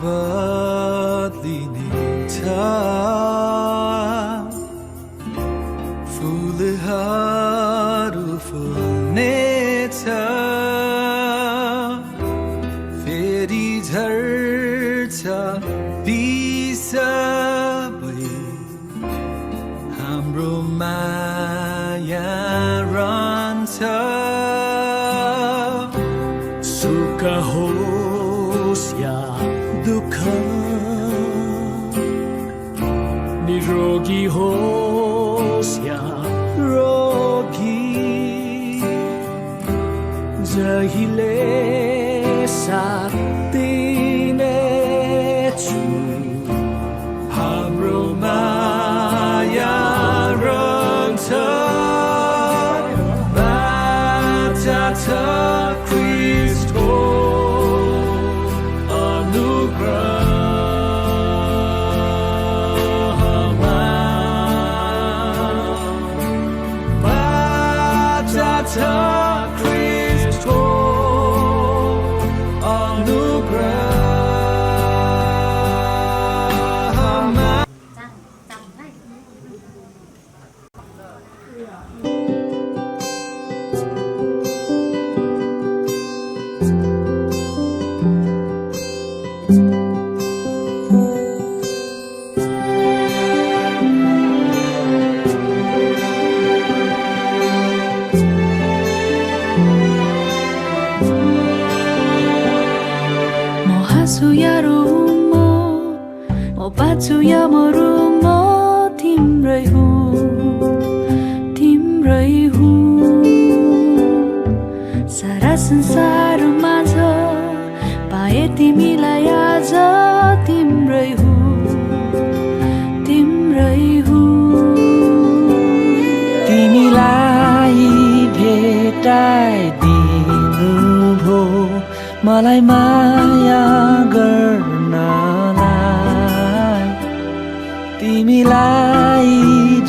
बदलिनेछ फुलहरू फुल्नेछ फेरि झर्छ ती सबै हाम्रो माया रहन्छ सुख होस् या दुःख निरोगी होस् या रोगी जहिले साथ दिनेछु हाम्रो माया रहन्छ बाचा छ ख्रीष्टको अनुग्रहमा बाचा छ ख्रीष्टको अनुग्रहमा म बाँच्छु या मरु म तिम्रै हुँ सारा संसारमा छ पाए तिमीलाई आज तिम्रै हुँ तिमीलाई भेटाइदिनु भो मलाई माया गर्नलाई तिमीलाई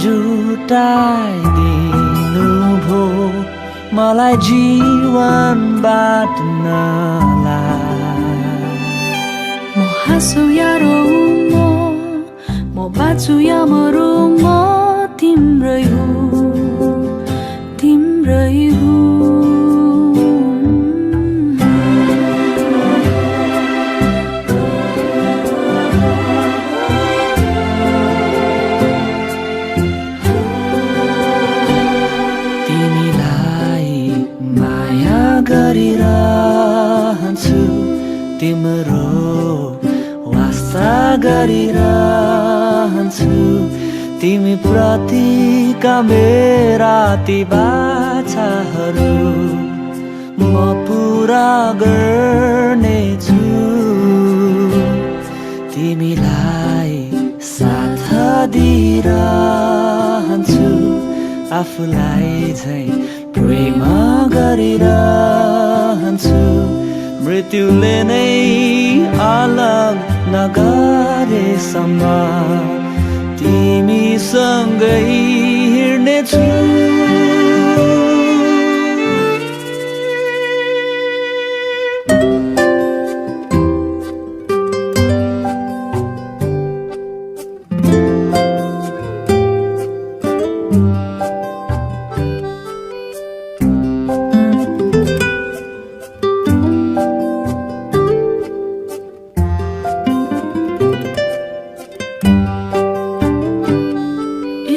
जुटाइदिनु भो मलाई जीवन बाँड्नलाई म हाँसु या रोऊ म बाँच्छु या मरु म तिम्रै हुँ गरिरहन्छु तिम्रो वास्ता गरिरहन्छु तिमी प्रतिका मेरा ती बाछाहरू म पुरा गर्नेछु तिमीलाई साथ दिइरहन्छु आफूलाई झै प्रेम गरिरहन्छु मृत्युले नै अलग नगरेसम्म तिमीसँगै हिँड्नेछु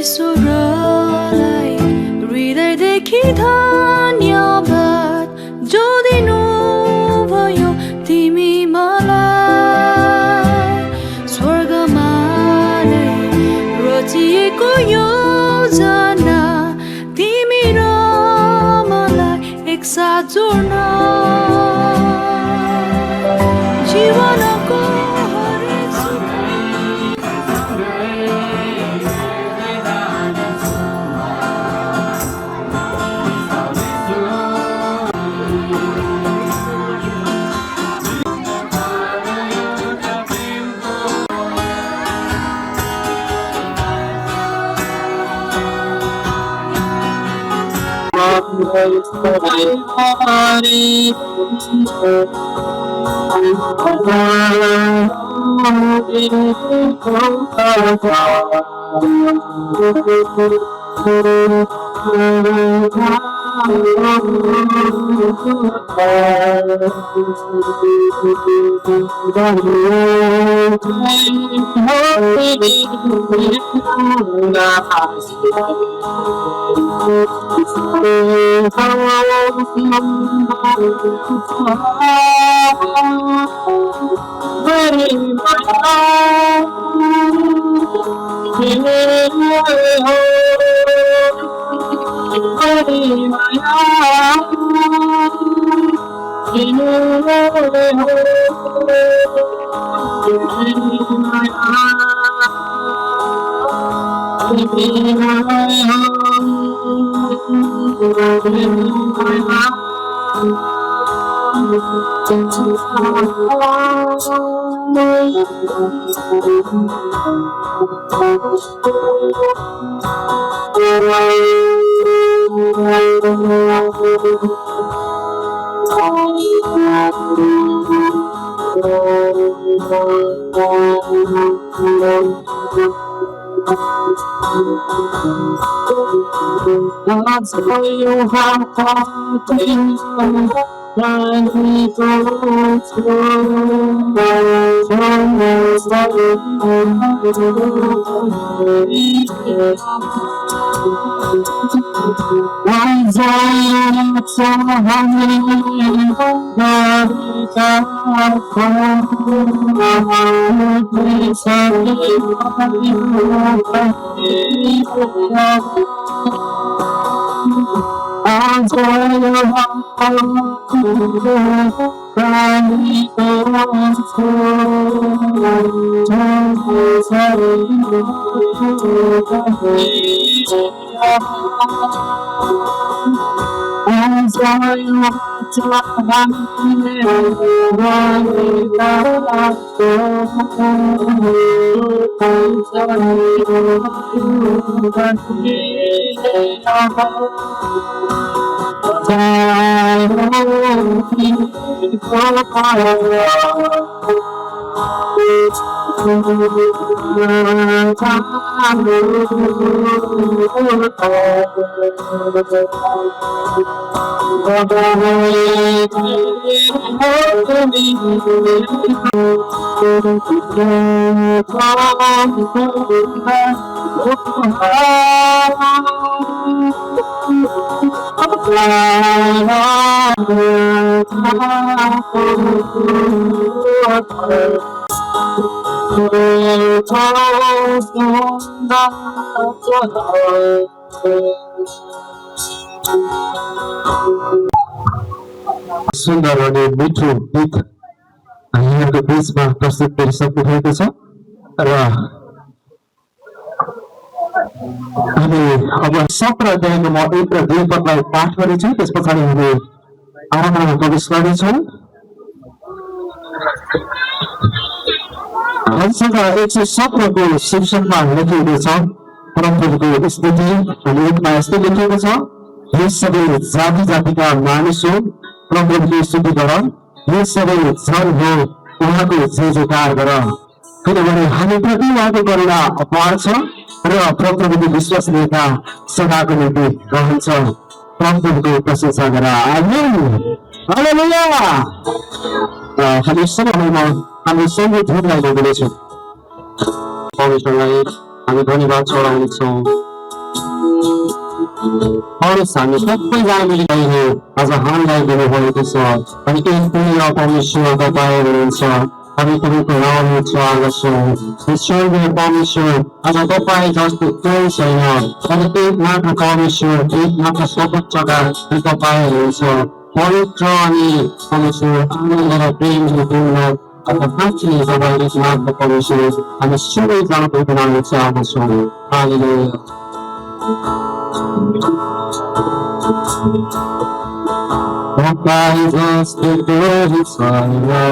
ईश्वरलाई हृदयदेखि धन्यवाद जो दिनु भयो तिमी मलाई स्वर्गमा नै रचिएको योजना तिमी र मलाई एकसाथ जोड्न जीवनको सुन्दर अनि मिठो गीत यहाँको बिचमा प्रस्तुत गरिसक्नु भएको छ र हामी अब 17 अध्यायको म 1 र 2 पदलाई पाठ गर्नेछु। त्यस पछाडि हामी आराधनामा प्रवेश गर्नेछौँ। संख्या 117 को शीर्षकमा लेखिएको छ परमप्रभुको स्तुति अनि एकमा यस्तो लेखिएको छ, हे सबै जाति जातिका मानिसहरू परमप्रभुको स्तुति गर, हे सबै जन हो उहाँको जय जयकार गर, किनभने हामी प्रति उहाँको करुणा अपार छ र परमप्रभुको विश्वसनीयता सदाको निम्ति रहन्छ। परमप्रभुको प्रशंसा गर। आमेन। हालेलुया। हामी सबैमा हामी सङ्गीत गीतलाई गाउँदैछौँ। परमेश्वरलाई हामी धन्यवाद चढाउँछौँ। हामी सबैजना मिलिरहेको हो आज हामीलाई दिनुभएको छ अनि एक पुण्य परमेश्वर तपाईँ हुनुहुन्छ। हामी तपाईँको नाम उच्चार्छौँ। स्वर्गीय परमेश्वर आज तपाईँ जस्तो कोही छैन अनि एक मात्र परमेश्वर एक मात्र सर्वोच्चका तपाईँ हुनुहुन्छ। पवित्र अनि परमेश्वर आनन्द र प्रेमले पूर्ण साँच्चै तपाईँ एक मात्र परमेश्वर हामी सबैजनाको नाम उच्चार्छौँ। हालेलुया। Nobody wants to do it for you.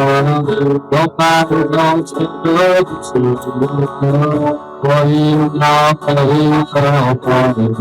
Nobody wants to do it for you. For you, not for you, for you.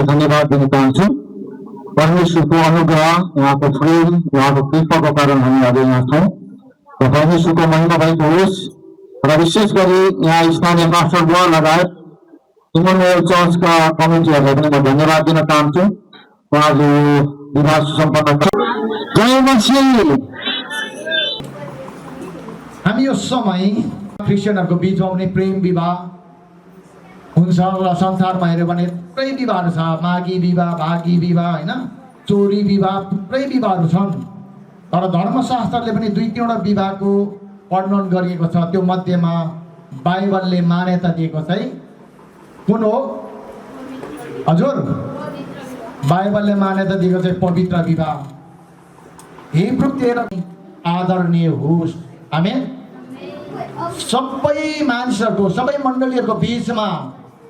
धन्यवाद दिन चाहन्छु। परमेश्वरको अनुग्रह, उहाँको प्रेम, उहाँको कृपाको कारण हामी आज यहाँ छौँ र परमेश्वरको महिमा भएको होस्। र विशेष गरी यहाँ स्थानीय पास्टरद्वारा लगायत इमानुएल चर्चका कमिटीहरूलाई पनि म धन्यवाद दिन चाहन्छु। उहाँले विवाह सुसम्पन्न जय मसीह। हामी यो समय क्रिस्चियनहरूको बिचमा हुने प्रेम विवाह हुन्छ र संसारमा हेऱ्यो भने थुप्रै विवाहहरू छ। मागी विवाह, भागी विवाह, होइन, चोरी विवाह, थुप्रै विवाहहरू छन्। तर धर्मशास्त्रले पनि 2-3वटा विवाहको वर्णन गरिएको छ। त्यो मध्येमा बाइबलले मान्यता दिएको चाहिँ कुन हो हजुर? बाइबलले मान्यता दिएको चाहिँ पवित्र विवाह। हिब्रू 13 आदरणीय होस्। आमेन। सबै मानिसहरूको, सबै मण्डलीहरूको बिचमा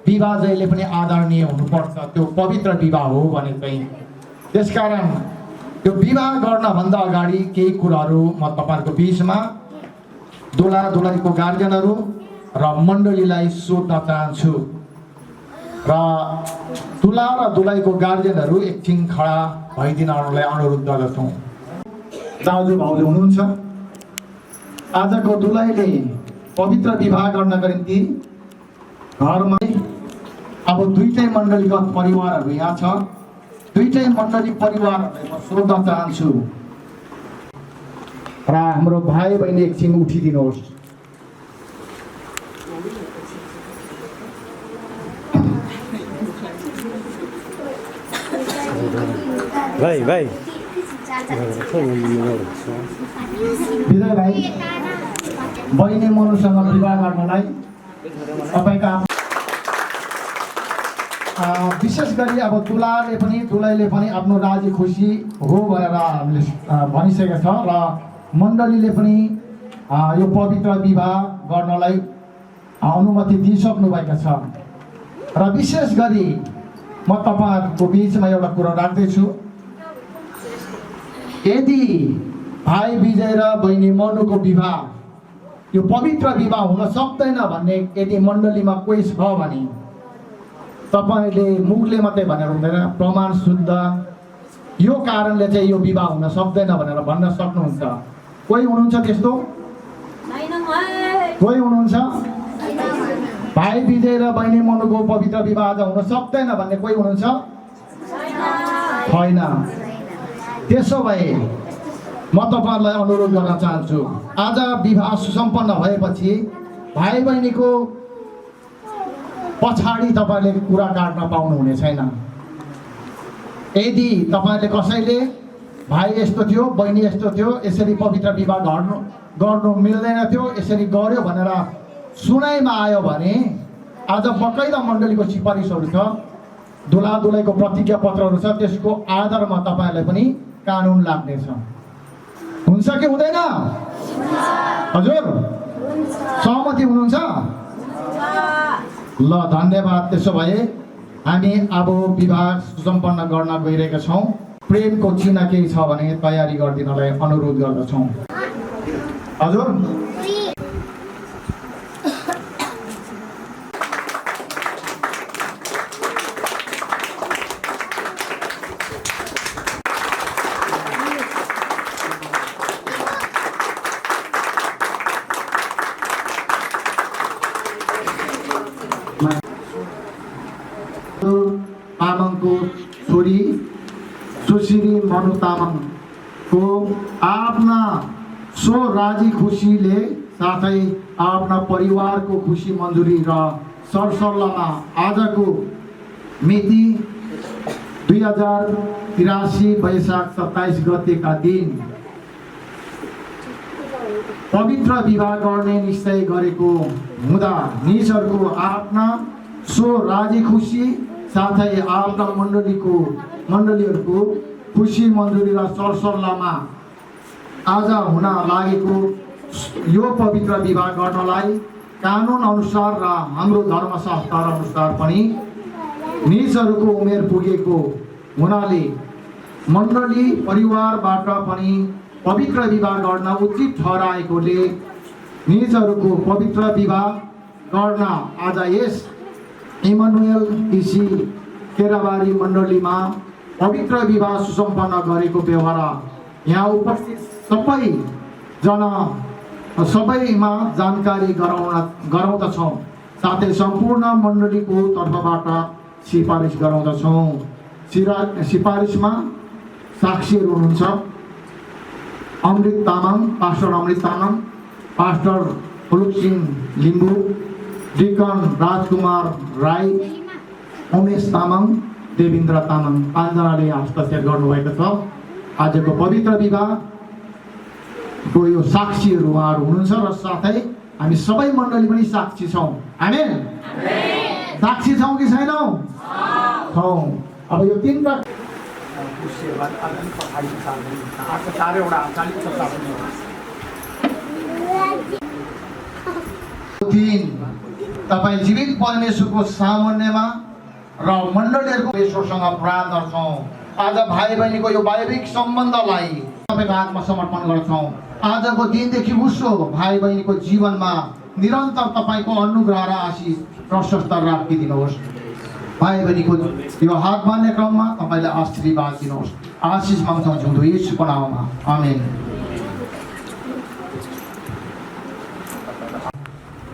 विवाह जहिले पनि आदरणीय हुनुपर्छ। त्यो पवित्र विवाह हो भने चाहिँ। त्यसकारण त्यो विवाह गर्नभन्दा अगाडि केही कुराहरू म तपाईँहरूको बिचमा दुला दुलाईको गार्जियनहरू र मण्डलीलाई सोध्न चाहन्छु। र दुला र दुलाईको गार्जियनहरू एकछिन खडा भइदिनहरूलाई अनुरोध गर्दछौँ। दाजु भाउजू हुनुहुन्छ। आजको दुलाईले पवित्र विवाह गर्नको निम्ति घरमा अब दुईटै मण्डलीका परिवारहरू यहाँ छ। दुईटै मण्डली परिवारहरूलाई म सोध्न चाहन्छु र हाम्रो भाइ बहिनी एकछिन उठिदिनुहोस्। भाइ भाइ विजय भाइ, बहिनी मनुसँग विवाह गर्नलाई तपाईँका विशेष गरी अब दुलाले पनि दुलाईले पनि आफ्नो राजी खुसी हो भनेर हामीले भनिसकेको छ र मण्डलीले पनि यो पवित्र विवाह गर्नलाई अनुमति दिइसक्नु भएका छ र विशेष गरी म तपाईँहरूको बिचमा एउटा कुरा राख्दैछु। यदि भाइ विजय र बहिनी मनुको विवाह यो पवित्र विवाह हुन सक्दैन भन्ने यदि मण्डलीमा कोही छ भने तपाईँले मुखले मात्रै भनेर हुँदैन, प्रमाण शुद्ध यो कारणले चाहिँ यो विवाह हुन सक्दैन भनेर भन्न सक्नुहुन्छ। कोही हुनुहुन्छ त्यस्तो? कोही हुनुहुन्छ? भाइ विजय र बहिनी मनुको पवित्र विवाह आज हुन सक्दैन भन्ने कोही हुनुहुन्छ? छैन। त्यसो भए म तपाईँहरूलाई अनुरोध गर्न चाहन्छु, आज विवाह सुसम्पन्न भएपछि भाइ बहिनीको पछाडि तपाईँले कुरा काट्न पाउनुहुने छैन। यदि तपाईँले कसैले भाइ यस्तो थियो, बहिनी यस्तो थियो, यसरी पवित्र विवाह गर्नु मिल्दैन थियो, यसरी गर्यो भनेर सुनाइमा आयो भने आज बकाइदा मण्डलीको सिफारिसहरू छ, दुला दुलैको प्रतिज्ञा पत्रहरू छ, त्यसको आधारमा तपाईँलाई पनि कानुन लाग्नेछ। हुन्छ कि हुँदैन? हजुर सहमति हुनुहुन्छ? ल धन्यवाद। त्यसो भए हामी अब विवाह सुसम्पन्न गर्न गइरहेका छौँ। प्रेमको चिन्ह केही छ भने तयारी गरिदिनलाई अनुरोध गर्दछौँ। हजुर तामाङको छोरी सुश्री मनु तामाङको आफ्ना सो राजी खुसीले साथै आफ्ना परिवारको खुसी मन्जुरी र सरसल्लाहमा आजको मिति 2083 वैशाख 27 गतेका दिन पवित्र विवाह गर्ने निश्चय गरेको हुँदा निजहरूको आफ्ना सो राजी खुसी साथै आफ्ना मण्डलीहरूको खुसी मन्जुरी र सरसल्लाहमा आज हुन लागेको यो पवित्र विवाह गर्नलाई कानुन अनुसार र हाम्रो धर्मशास्त्र अनुसार पनि निजहरूको उमेर पुगेको हुनाले मण्डली परिवारबाट पनि पवित्र विवाह गर्न उचित ठहराएकोले निजहरूको पवित्र विवाह गर्न आज यस इमानुएल टिसी केराबारी मण्डलीमा पवित्र विवाह सुसम्पन्न गरेको व्यवहार यहाँ उपस्थित सबैमा जानकारी गराउँदछौँ, साथै सम्पूर्ण मण्डलीको तर्फबाट सिफारिस गराउँदछौँ। सिफारिसमा साक्षीहरू हुनुहुन्छ अमृत तामाङ, पास्टर अमृत तामाङ, पास्टर फुलुकसिंह लिम्बू, डिकन राजकुमार राई, उमेश तामाङ, देवेन्द्र तामाङ, 5 जनाले हस्ताक्षर गर्नुभएको छ। आजको पवित्र विवाहको यो साक्षीहरू उहाँहरू हुनुहुन्छ र साथै हामी सबै मण्डली पनि साक्षी छौँ। आमेन। साक्षी छौँ कि छैनौँ? छौँ। अब यो 3 तपाईँ जीवित परमेश्वरको सामान्यमा र मण्डलीहरूको ईश्वरसँग प्रार्थना गर्छौँ। आज भाइ बहिनीको यो वैवाहिक सम्बन्धलाई तपाईँको हातमा समर्पण गर्छौँ। आजको दिनदेखि उसो भाइ बहिनीको जीवनमा निरन्तर तपाईँको अनुग्रह र आशिष प्रशस्त राखिदिनुहोस्। भाइ बहिनीको यो हात बाँध्ने क्रममा तपाईँले आशीर्वाद दिनुहोस्। आशिष माग्छौँ जिउँदो येशूको नाममा, आमेन।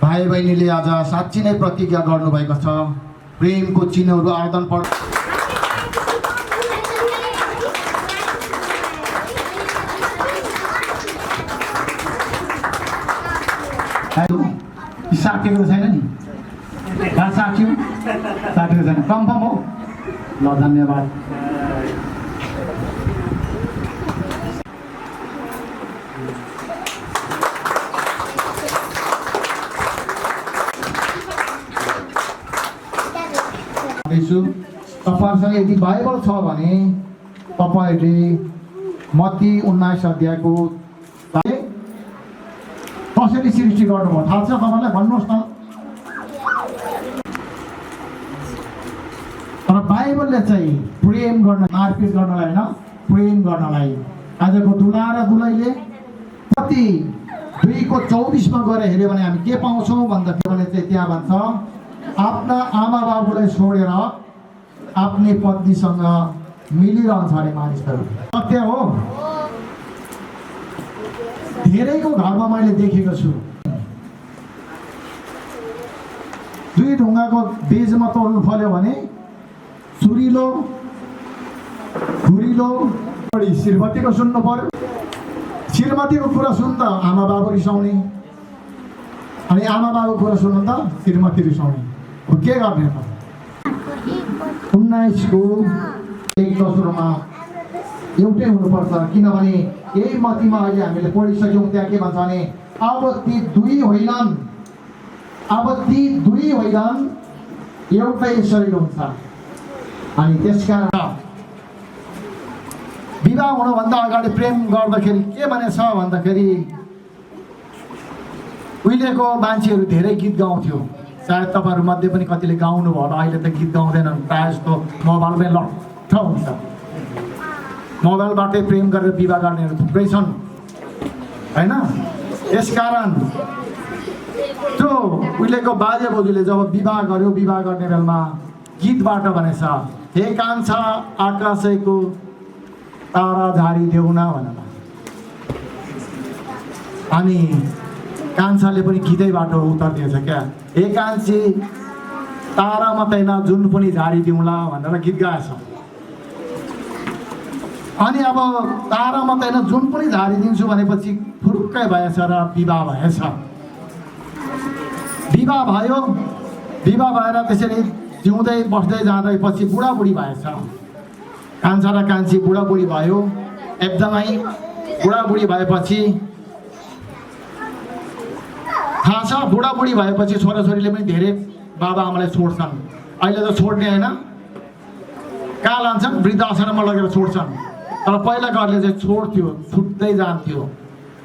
भाइ बहिनीले आज साँच्ची नै प्रतिज्ञा गर्नुभएको छ। प्रेमको चिन्हहरू आदान प्रदान साकेको छैन नि? साक्यो साकेको छैन, कन्फर्म हो? ल धन्यवाद। तपाईँहरूसँग यदि बाइबल छ भने तपाईँहरूले मत्ती 19 अध्यायको कसरी सृष्टि गर्नुभयो थाहा छ तपाईँलाई? भन्नुहोस् न। तर बाइबलले चाहिँ प्रेम गर्न, मारपिट गर्नलाई होइन, प्रेम गर्नलाई। आजको दुला र दुलैले कति 2:24 गएर हेऱ्यो भने हामी के पाउँछौँ भन्दाखेरि चाहिँ त्यहाँ भन्छ आफ्ना आमा बाबुलाई छोडेर आफ्नै पत्नीसँग मिलिरहन्छ अरे मानिसहरू। सत्य हो। धेरैको घरमा मैले देखेको छु। 2 ढुङ्गाको बीजमा तोड्नु पर्यो भने सुरिलो खुरिलो बढी श्रीमतीको सुन्नु पर्यो। श्रीमतीको कुरा सुन्दा आमा बाबु रिसाउने, अनि आमा बाबु कुरा सुन्नु त श्रीमती रिसाउने। के गर्ने त? 19को 1:10 एउटै हुनुपर्छ। किनभने यही मतीमा अहिले हामीले पढिसक्यौँ। त्यहाँ के भन्छ भने अब ती दुई होइनन्, एउटै शरीर हुन्छ। अनि त्यसकारण विवाह हुनुभन्दा अगाडि प्रेम गर्दाखेरि के भनेछ भन्दाखेरि उहिलेको मान्छेहरू धेरै गीत गाउँथ्यो। सायद तपाईँहरू मध्ये पनि कतिले गाउनु भयो होला। अहिले त गीत गाउँदैनन्, प्रायः जस्तो मोबाइलमै लट्ठ हुन्छ। मोबाइलबाटै प्रेम गरेर विवाह गर्नेहरू थुप्रै छन् होइन। त्यसकारण त्यो उहिलेको बाजे बोजूले जब विवाह गर्यो, विवाह गर्ने बेलामा गीतबाट भनेछ हे कान्छा आकाशैको तारा झारी देऊ न भनेर। अनि कान्छाले पनि गीतैबाट उत्तर दिएछ क्या, हे कान्छी तारा मात्रै न जुन पनि झारी दिउँला भनेर गीत गाएछ। अनि अब तारा मात्रै न जुन पनि झारी दिन्छु भनेपछि फुरुक्कै भएछ र विवाह भएछ। विवाह भयो, विवाह भएर त्यसरी जिउँदै बस्दै जाँदै पछि बुढाबुढी भएछ। कान्छा र कान्छी बुढाबुढी भयो। एकदमै बुढाबुढी भएपछि थाहा छ, बुढाबुढी भएपछि छोराछोरीले पनि धेरै बाबा आमालाई छोड्छन्। अहिले त छोड्ने होइन, कहाँ लान्छन्? वृद्धाश्रममा लगेर छोड्छन्। तर पहिलाकोहरूले चाहिँ छोड्थ्यो, छुट्दै जान्थ्यो।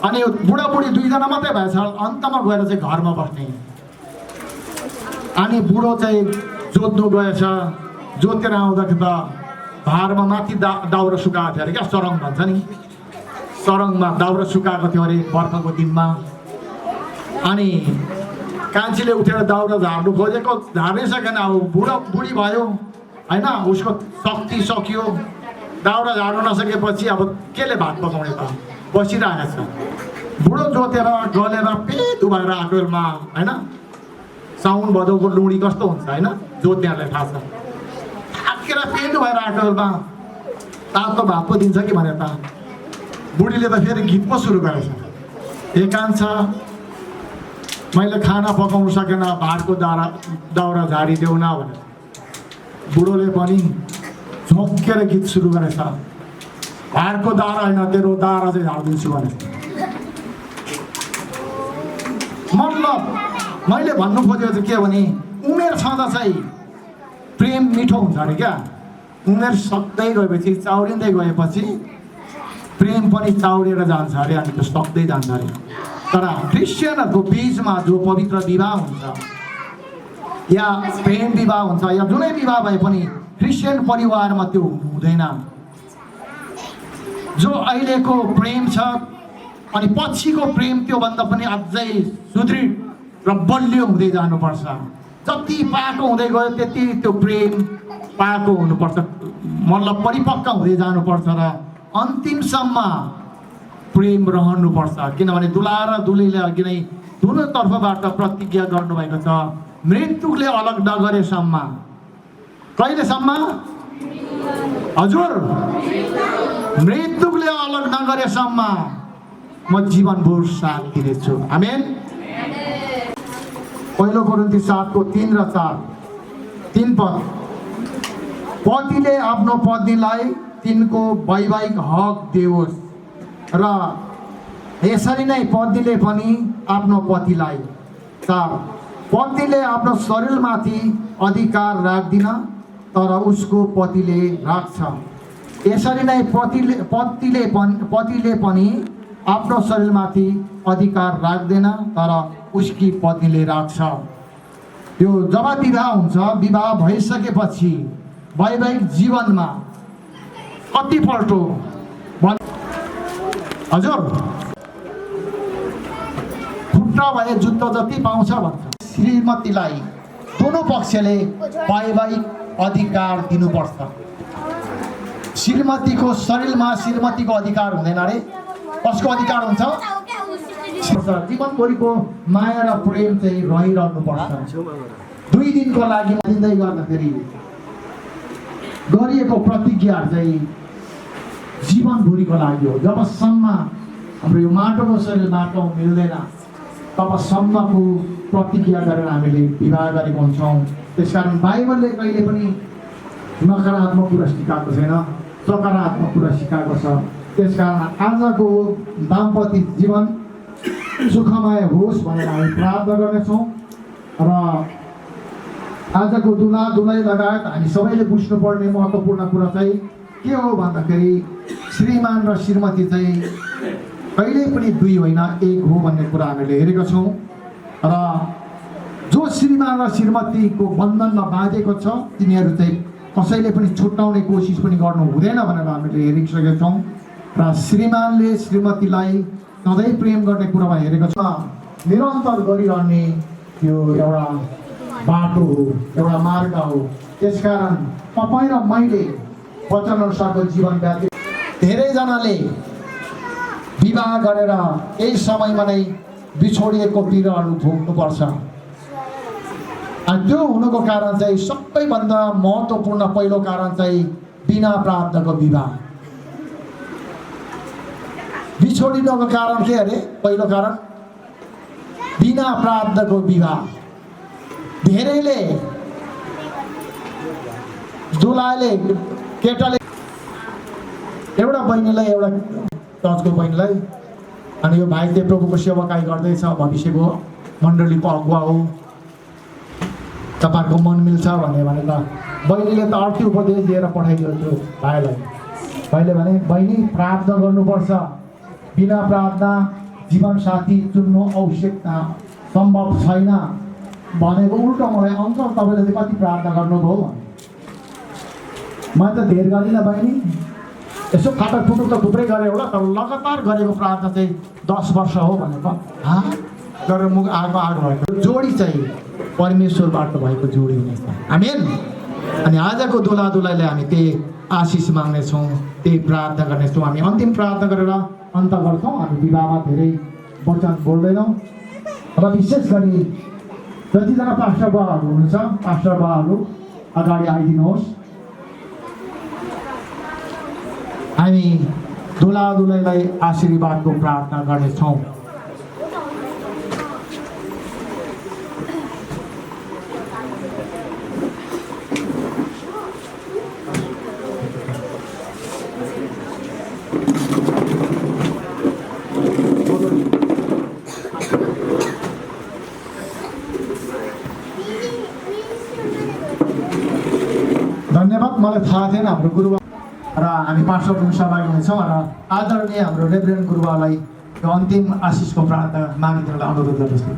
अनि बुढाबुढी 2 जना मात्रै भएछ, अन्तमा गएर चाहिँ घरमा बस्ने। अनि बुढो चाहिँ जोत्नु गएछ, जोतेर आउँदाखेरि त भारमा माथि दाउरा सुकाएको थियो अरे क्या, सरङ भन्छ नि, सरङमा दाउरा सुकाएको थियो अरे बर्खाको दिनमा। अनि कान्छीले उठेर दाउरा झार्नु खोजेको, झार्नै सकेन। अब बुढी भयो होइन, उसको शक्ति सकियो। दाउरा झार्नु नसकेपछि अब केले भात पकाउने त? बसिरहेको छ। बुढो जोतेर गलेर पेट भएर आएको बेलामा होइन, साउन भदौको लुडी कस्तो हुन्छ होइन, जोत्नेहरूलाई थाहा छ। थाकेर पेट भएर आएको बेलामा तातो भात पो दिन्छ कि भनेर त बुढीले त फेरि गीत पो सुरु गरेछ, हे कान्छा मैले खाना पकाउनु सकेन, भातको दाउरा झारी देऊ न भनेर। बुढोले पनि झोकेर गीत सुरु गरेछ, भातको दारा होइन तेरो दारा चाहिँ झारिदिन्छु भने। मतलब मैले भन्नु खोजेको चाहिँ के भने उमेर छँदा चाहिँ प्रेम मिठो हुन्छ अरे क्या। उमेर सक्दै गएपछि, चाउरिँदै गएपछि प्रेम पनि चाउरिएर जान्छ अरे, अनि त्यो सक्दै जान्छ अरे। तर क्रिस्चियनहरूको बिचमा जो पवित्र विवाह हुन्छ या प्रेम विवाह हुन्छ या जुनै विवाह भए पनि क्रिस्चियन परिवारमा त्यो हुँदैन। जो अहिलेको प्रेम छ अनि पछिको प्रेम त्योभन्दा पनि अझै सुदृढ र बलियो हुँदै जानुपर्छ। जति पाएको हुँदै गयो त्यति त्यो प्रेम पाएको हुनुपर्छ, मतलब परिपक्व हुँदै जानुपर्छ र अन्तिमसम्म प्रेम रहनुपर्छ। किनभने दुला र दुलीले अघि नै दुवै तर्फबाट प्रतिज्ञा गर्नुभएको छ, मृत्युले अलग नगरेसम्म। कहिलेसम्म? हजुर, मृत्युले अलग नगरेसम्म म जीवनभर साथ दिनेछु। आमेन। पहिलो कोरिन्थी 7:3 र 4 3 पद, पतिले आफ्नो पत्नीलाई तिनको वैवाहिक हक दियोस् र यसरी नै पत्नीले पनि आफ्नो पतिलाई। 4 पत्नीले आफ्नो शरीरमाथि अधिकार राख्दिन तर उसको पतिले राख्छ। यसरी नै पतिले पनि आफ्नो शरीरमाथि अधिकार राख्दैन, तर उसकी पत्नीले राख्छ। यो जब विवाह हुन्छ, विवाह भइसकेपछि वैवाहिक जीवनमा कतिपल्ट हजुर खुट्टा भए जुत्ता जति पाउँछ भन्छ। श्रीमतीलाई दोनों पक्षले वैवाहिक अधिकार दिनुपर्छ। श्रीमतीको शरीरमा श्रीमतीको अधिकार हुँदैन रे, कसको अधिकार हुन्छ? जीवनभरिको माया र प्रेम चाहिँ रहिरहनुपर्छ। 2 दिनको लागि दिँदै गर्दाखेरि गरिएको प्रतिज्ञा चाहिँ जीवनभरिको लागि हो। जबसम्म हाम्रो यो माटोको शरीर माटो मिल्दैन तबसम्मको प्रतिज्ञा गरेर हामीले विवाह गरेको हुन्छौँ। त्यसकारण बाइबलले कहिले पनि नकारात्मक कुरा सिकाएको छैन, सकारात्मक कुरा सिकाएको छ। त्यसकारण आजको दाम्पत्य जीवन सुखमय होस् भनेर हामी प्रार्थना गर्नेछौँ। र आजको दुला दुलाई लगायत हामी सबैले बुझ्नुपर्ने महत्त्वपूर्ण कुरा चाहिँ के हो भन्दाखेरि श्रीमान र श्रीमती चाहिँ कहिल्यै पनि 2 होइन 1 हो भन्ने कुरा हामीले हेरेका छौँ। र जो श्रीमान र श्रीमतीको बन्धनमा बाँधेको छ तिनीहरू चाहिँ कसैले पनि छुट्याउने कोसिस पनि गर्नु हुँदैन भनेर हामीले हेरिसकेका छौँ। र श्रीमानले श्रीमतीलाई सधैँ प्रेम गर्ने कुरामा हेरेको छ। निरन्तर गरिरहने यो एउटा बाटो हो, एउटा मार्ग हो। त्यसकारण तपाईँ र मैले वचनअनुसारको जीवन व्यतीत धेरैजनाले विवाह गरेर यही समयमा नै बिछोडिएको पीडाहरू भोग्नुपर्छ। त्यो हुनुको कारण चाहिँ सबैभन्दा महत्त्वपूर्ण पहिलो कारण चाहिँ बिना प्रार्थनाको विवाह। बिछोडिनुको कारण के अरे? पहिलो कारण बिना प्रार्थनाको विवाह। धेरैले दुलाले केटाले एउटा बहिनीलाई एउटा चर्चको बहिनीलाई अनि यो भाइ चाहिँ प्रभुको सेवाकाई गर्दैछ, भविष्यको मण्डलीको अगुवा हो, तपाईँहरूको मन मिल्छ भनेर बहिनीले त अर्को उपदेश दिएर पठाइदियो त्यो भाइलाई। भाइले भने बहिनी प्रार्थना गर्नुपर्छ, बिना प्रार्थना जीवनसाथी चुन्नु आवश्यकता सम्भव छैन भनेको। उल्टो मलाई अङ्कल तपाईँले चाहिँ कति प्रार्थना गर्नुभयो भने मैले त धेर गरिनँ बहिनी, यसो फाटक फुटुक त थुप्रै गरेँ होला, तर लगातार गरेको प्रार्थना चाहिँ 10 वर्ष हो भनेको गरेर मुख आगो भएको जोडी चाहिँ परमेश्वरबाट भएको जोडी हुनेछ। आमेन। अनि आजको दुला दुलाईले हामी त्यही आशिष माग्नेछौँ, त्यही प्रार्थना गर्नेछौँ। हामी अन्तिम प्रार्थना गरेर अन्त गर्छौँ। हामी विवाहमा धेरै वचन बोल्दैनौँ र विशेष गरी जतिजना पास्टर बाहरू हुनुहुन्छ, पास्टर बाहरू अगाडि आइदिनुहोस्। हामी दुला दुलाईलाई आशीर्वादको प्रार्थना गर्नेछौँ। धन्यवाद। मलाई थाहा थिएन हाम्रो गुरुबा र हामी पास्टर पनि सहभागी हुनेछौँ र आदरणीय हाम्रो रेभरेन्ड गुरुबालाई यो अन्तिम आशिषको प्रार्थना मागिदिनलाई अनुरोध गर्दछु।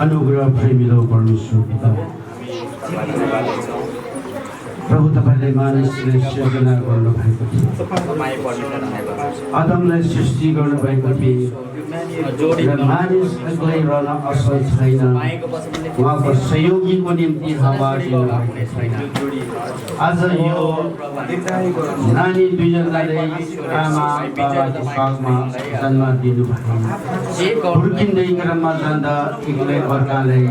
अनुग्रह प्रेमिलो परमेश्वर पिता, प्रभु तपाईँले मानिसले सृजना गर्नुभएको थियो, आदमलाई सृष्टि गर्नुभएको थियो र मानिस एक्लै रहन असल छैन, उहाँको सहयोगीको निम्ति हावा दिनुभएको छैन। आज यो नानी 2 जनाले आमा बाबाको साथमा जन्म दिनुभयो। हुर्किँदै क्रममा जाँदा एक्लै अर्कालाई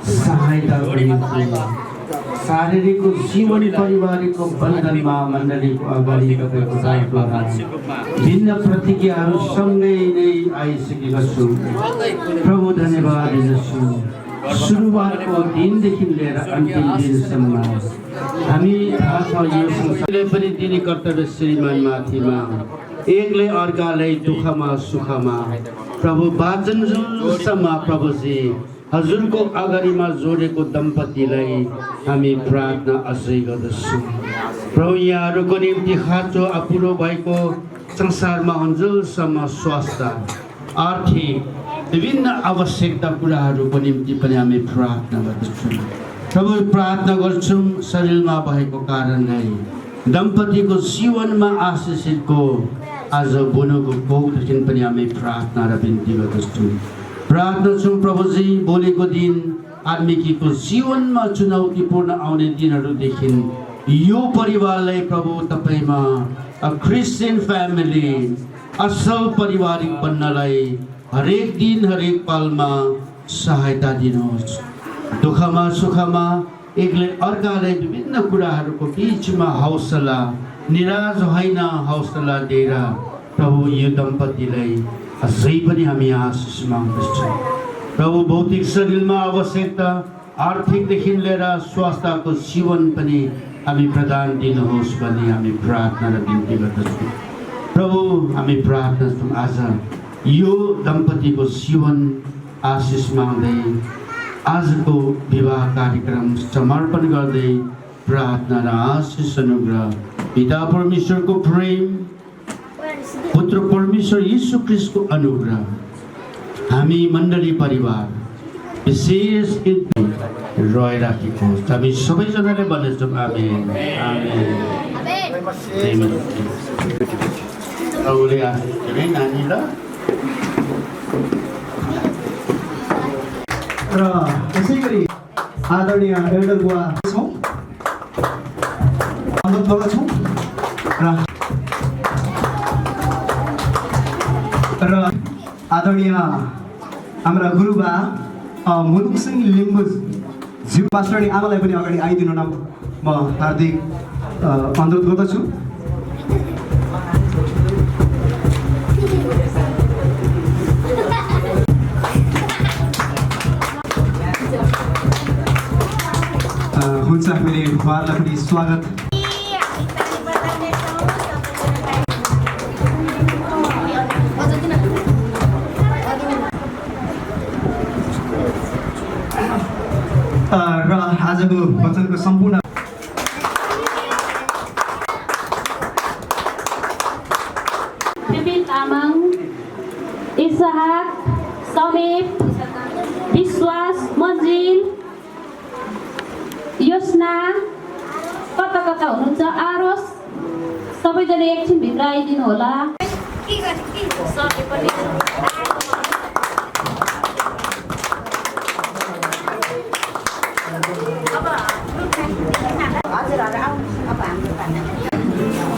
सहायता गर्नु शारीरिक जीवन पारिवारिक बन्धनमा मण्डलीको अगाडि तपाईँको दायित्वमा भिन्न प्रतिज्ञाहरू सँगै नै आइसकेका छु। प्रभु धन्यवाद दिन्छु। सुरुवातको दिनदेखि लिएर अन्तिम दिनसम्म हामी थाहा छ यो संसारले पनि दिने कर्तव्य श्रीमानमाथिमा एकले अर्कालाई दुःखमा सुखमा प्रभु बाँचन्जेलसम्म प्रभुजी हजुरको अगाडिमा जोडेको दम्पतिलाई हामी प्रार्थना अझै गर्दछौँ। प्रभु यहाँहरूको निम्ति खाँचो अपुरो भएको संसारमा हुन्जेलसम्म स्वास्थ्य आर्थिक विभिन्न आवश्यकता कुराहरूको निम्ति पनि हामी प्रार्थना गर्दछौँ। प्रभु प्रार्थना गर्छौँ शरीरमा भएको कारणले दम्पतिको जीवनमा आशिषको आज बुनुको कोखदेखि पनि हामी प्रार्थना र बिन्ती गर्दछौँ। प्रार्थना छौँ प्रभुजी भोलिको दिन आत्मिकीको जीवनमा चुनौतीपूर्ण आउने दिनहरूदेखि यो परिवारलाई प्रभु तपाईँमा क्रिस्चियन फ्यामिली असल पारिवारिक बन्नलाई हरेक दिन हरेक पलमा सहायता दिनुहोस्। दुःखमा सुखमा एकले अर्कालाई विभिन्न कुराहरूको बिचमा हौसला निराश होइन हौसला दिएर प्रभु यो दम्पतिलाई अझै पनि हामी आशिष माग्दछौँ। प्रभु भौतिक शरीरमा आवश्यकता आर्थिकदेखि लिएर स्वास्थ्यको जीवन पनि हामी प्रदान दिनुहोस् भन्ने हामी प्रार्थना र बिन्ती गर्दछौँ। प्रभु हामी प्रार्थना छौँ आज यो दम्पतिको जीवन आशिष माग्दै आजको विवाह कार्यक्रम समर्पण गर्दै प्रार्थना र आशिष अनुग्रह पिता परमेश्वरको प्रेम पुत्र परमेश्वर यीशु ख्रीष्टको अनुग्रह हामी मण्डली परिवार विशेष रहिराखेको हामी सबैजनाले भन्नेछौँ आमेन आमेन। प्रभुले आशिष दिने नानी र यसै गरी आदरणीय एल्डर बुवा छौँ अनुरोध गर्दछौँ र आदरणीय हाम्रा गुरुबा मुलुक सिंह लिम्बू ज्यू पास्टरनी आमालाई पनि अगाडि आइदिनु न म हार्दिक अनुरोध गर्दछु। हुन्छ हामीले उहाँहरूलाई पनि स्वागत र आजको वचनको सम्पूर्ण तामाङ इसहाक समेत विश्वास मन्जिल योजना कता कता हुनुहुन्छ आरोस सबैजना एकछिन भित्र आइदिनु होला।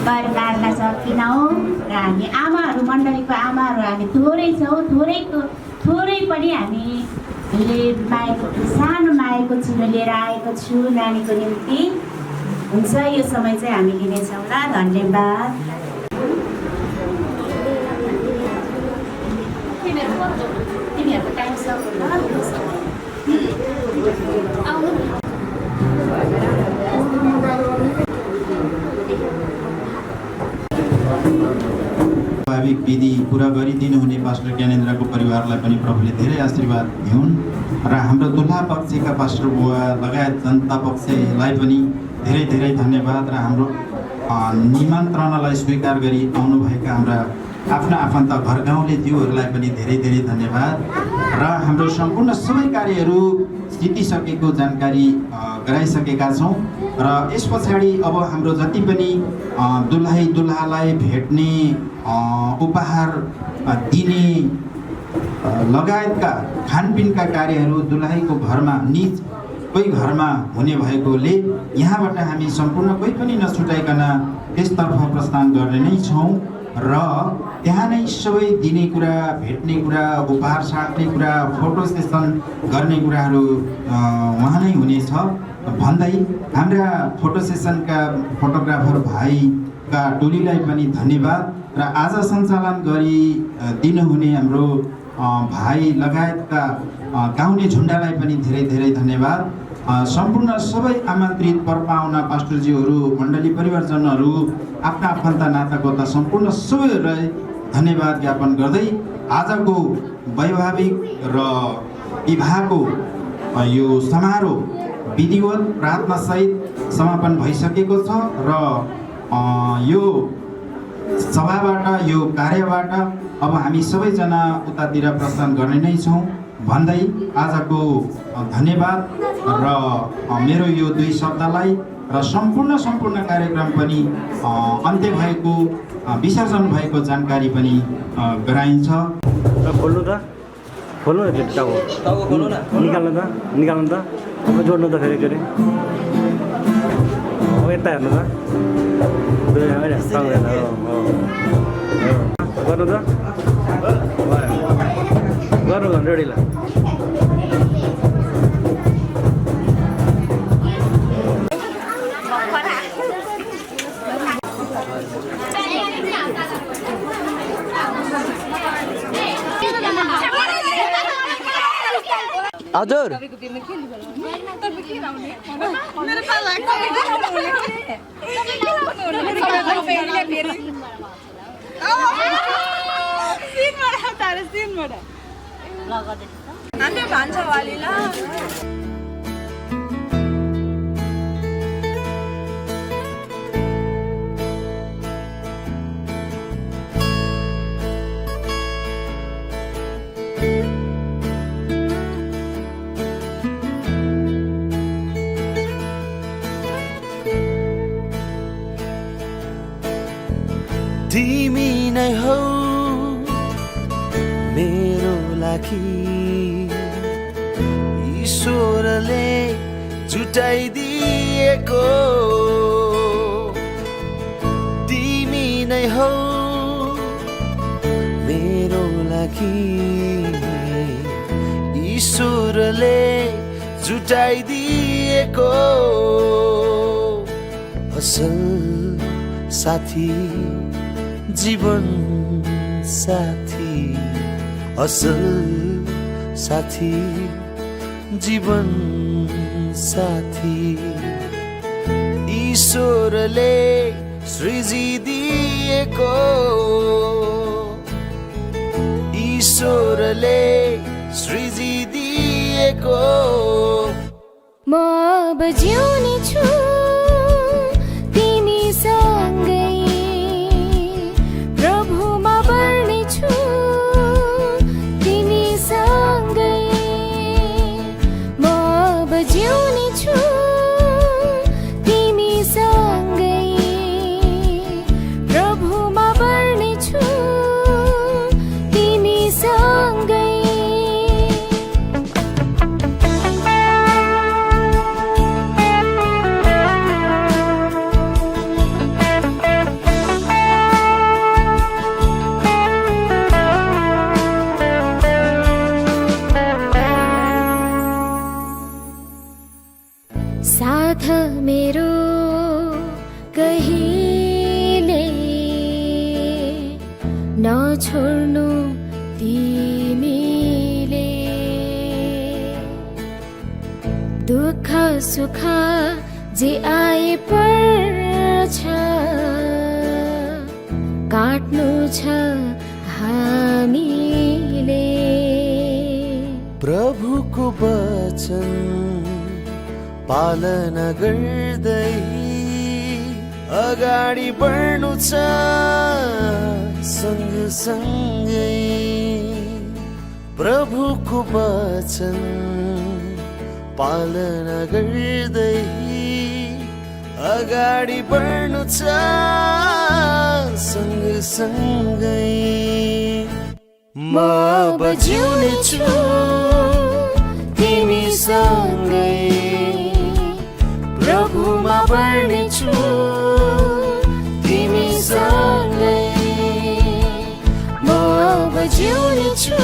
परिवारलाई सकिनौँ र हामी आमाहरू मण्डलीको आमाहरू हामी थोरै छौँ थोरै पनि हामीले सानो मायाको चिरो लिएर आएको छु नानीको निम्ति। हुन्छ यो समय चाहिँ हामी लिनेछौँ ल। धन्यवाद। तिमीहरूको टाइम सक्यो स्वाभाविक विधि पुरा गरिदिनु हुने पास्टर ज्ञानेन्द्रको परिवारलाई पनि प्रभुले धेरै आशीर्वाद दिउन् र हाम्रो दुल्हा पक्षका पास्टर बुवा लगायत जनता पक्षलाई पनि धेरै धेरै धन्यवाद र हाम्रो निमन्त्रणालाई स्वीकार गरी आउनुभएका हाम्रा आफ्ना आफन्त घर गाउँले ज्यूहरूलाई पनि धेरै धेरै धन्यवाद र हाम्रो सम्पूर्ण सबै कार्यहरू जितिसकेको जानकारी गराइसकेका छौँ र यस पछाडि अब हाम्रो जति पनि दुल्हालाई भेट्ने उपहार दिने लगायतका खानपिनका कार्यहरू दुल्हाईको घरमा निजकै घरमा हुने भएकोले यहाँबाट हामी सम्पूर्ण कोही पनि नछुटाइकन त्यसतर्फ प्रस्थान गर्ने नै छौँ र त्यहाँ नै सबै दिने कुरा भेट्ने कुरा उपहार साट्ने कुरा फोटो सेसन गर्ने कुराहरू वहाँ नै हुनेछ भन्दै हाम्रा फोटो सेसनका फोटोग्राफर भाइका टोलीलाई पनि धन्यवाद र आज सञ्चालन गरी दिनुहुने हाम्रो भाइ लगायतका गाउने झुन्डालाई पनि धेरै धेरै धन्यवाद। सम्पूर्ण सबै आमन्त्रित परपाहुना पास्टरज्यूहरू, मण्डली परिवारजनहरू, आफ्ना आफन्त नातागोता सम्पूर्ण सबैहरूलाई धन्यवाद ज्ञापन गर्दै आजको वैवाहिक र विवाहको यो समारोह विधिवत प्रार्थनासहित समापन भइसकेको छ र यो सभाबाट, यो कार्यबाट अब हामी सबैजना उतातिर प्रस्थान गर्ने नै छौँ भन्दै आजको धन्यवाद र मेरो यो दुई शब्दलाई र सम्पूर्ण कार्यक्रम पनि अन्त्य भएको, विसर्जन भएको जानकारी पनि गराइन्छ। खोल्नु त, खोल्नु न त्यो टाउको खोल्नु न, निकाल्नु त, जोड्नु त फेरि एकचोटि। यता हेर्नु त, गर्नु त, गर्नु भने रेडी ल। हजुर तिमी नै हौ मेरो लागि ईश्वरले जुटाइदिएको, तिमी नै हौ मेरो लागि ईश्वरले जुटाइदिएको असल साथी, जीवन साथी, असल साथी, जीवन साथी, ईश्वरले सृजिदिएको, ईश्वरले सृजिदिएको। म अब जिउने छु तिमी सँगै, प्रभुमा बढ्ने छु तिमी सँगै। म अब जिउने छु तिमी सँगै, प्रभुमा बढ्ने छु तिमी सँगै। साथ मेरो कहिले नछोड्नु तिमीले, दुःख सुख जे आए पर्छ काट्नु छ हामीले। प्रभुको वचन पालना गर्दै अगाडि बढ्नु छ सँगसँगै। प्रभुको वचन पालना गर्दै अगाडि बढ्नु छ सँगसँगै। म अब जिउने छु तिमी सँगै, प्रभुमा बढ्ने छु तिमी सँगै। म अब जिउने छु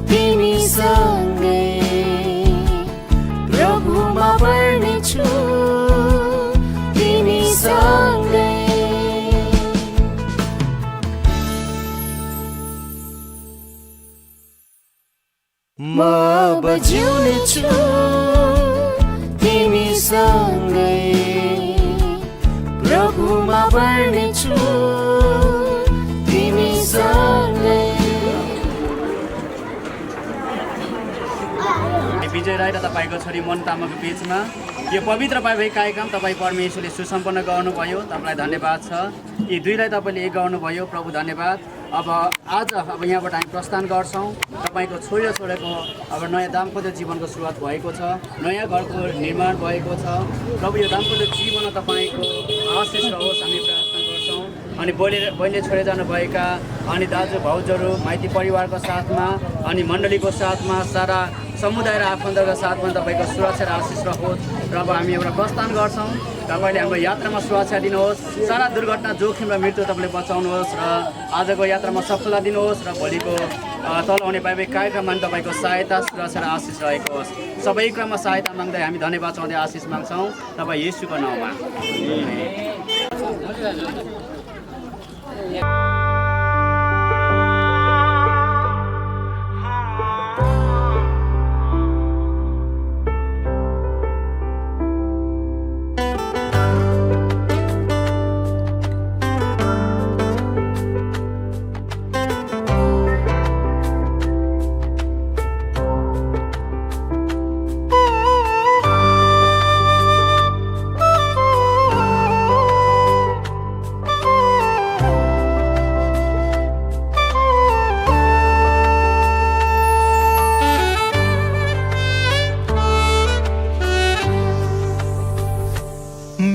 तिमी सँगै, प्रभुमा बढ्ने छु तिमी सँगै। म अब जिउनेछु तिमीसँगै प्रभुमा बढ्नेछु तिमीसँगै। विजय राई र तपाईँको छोरी मन तामाङको बिचमा यो पवित्र वैवाहिक कार्यक्रम तपाईँ परमेश्वरले सुसम्पन्न गर्नुभयो, तपाईँलाई धन्यवाद छ। यी दुईलाई तपाईँले एक गर्नुभयो, प्रभु धन्यवाद। अब यहाँबाट हामी प्रस्थान गर्छौँ। तपाईँको छोरी र छोराको अब नयाँ दाम्पत्य जीवनको सुरुवात भएको छ, नयाँ घरको निर्माण भएको छ। प्रभु यो दाम्पत्य जीवनमा तपाईँको आशिष रहोस् हामी प्रार्थना गर्छौँ। अनि बहिनीले छोडेर जानुभएका अनि दाजु भाउजूहरू माइती परिवारको साथमा अनि मण्डलीको साथमा सारा समुदाय र आफन्तको साथमा तपाईँको सुरक्षा र आशिष रहोस्। र अब हामी एउटा प्रस्थान गर्छौँ। तपाईँले हाम्रो यात्रामा सुरक्षा दिनुहोस्, सारा दुर्घटना जोखिम र मृत्यु तपाईँले बचाउनुहोस् र आजको यात्रामा सफलता दिनुहोस् र भोलिको तल आउने वैवाहिक कार्यक्रममा तपाईँको सहायता सुरक्षा र आशिष रहेको होस्। सबै क्रममा सहायता माग्दै हामी धन्यवाद चाहँदै आशिष माग्छौँ तपाईँ येशूको नाउँमा।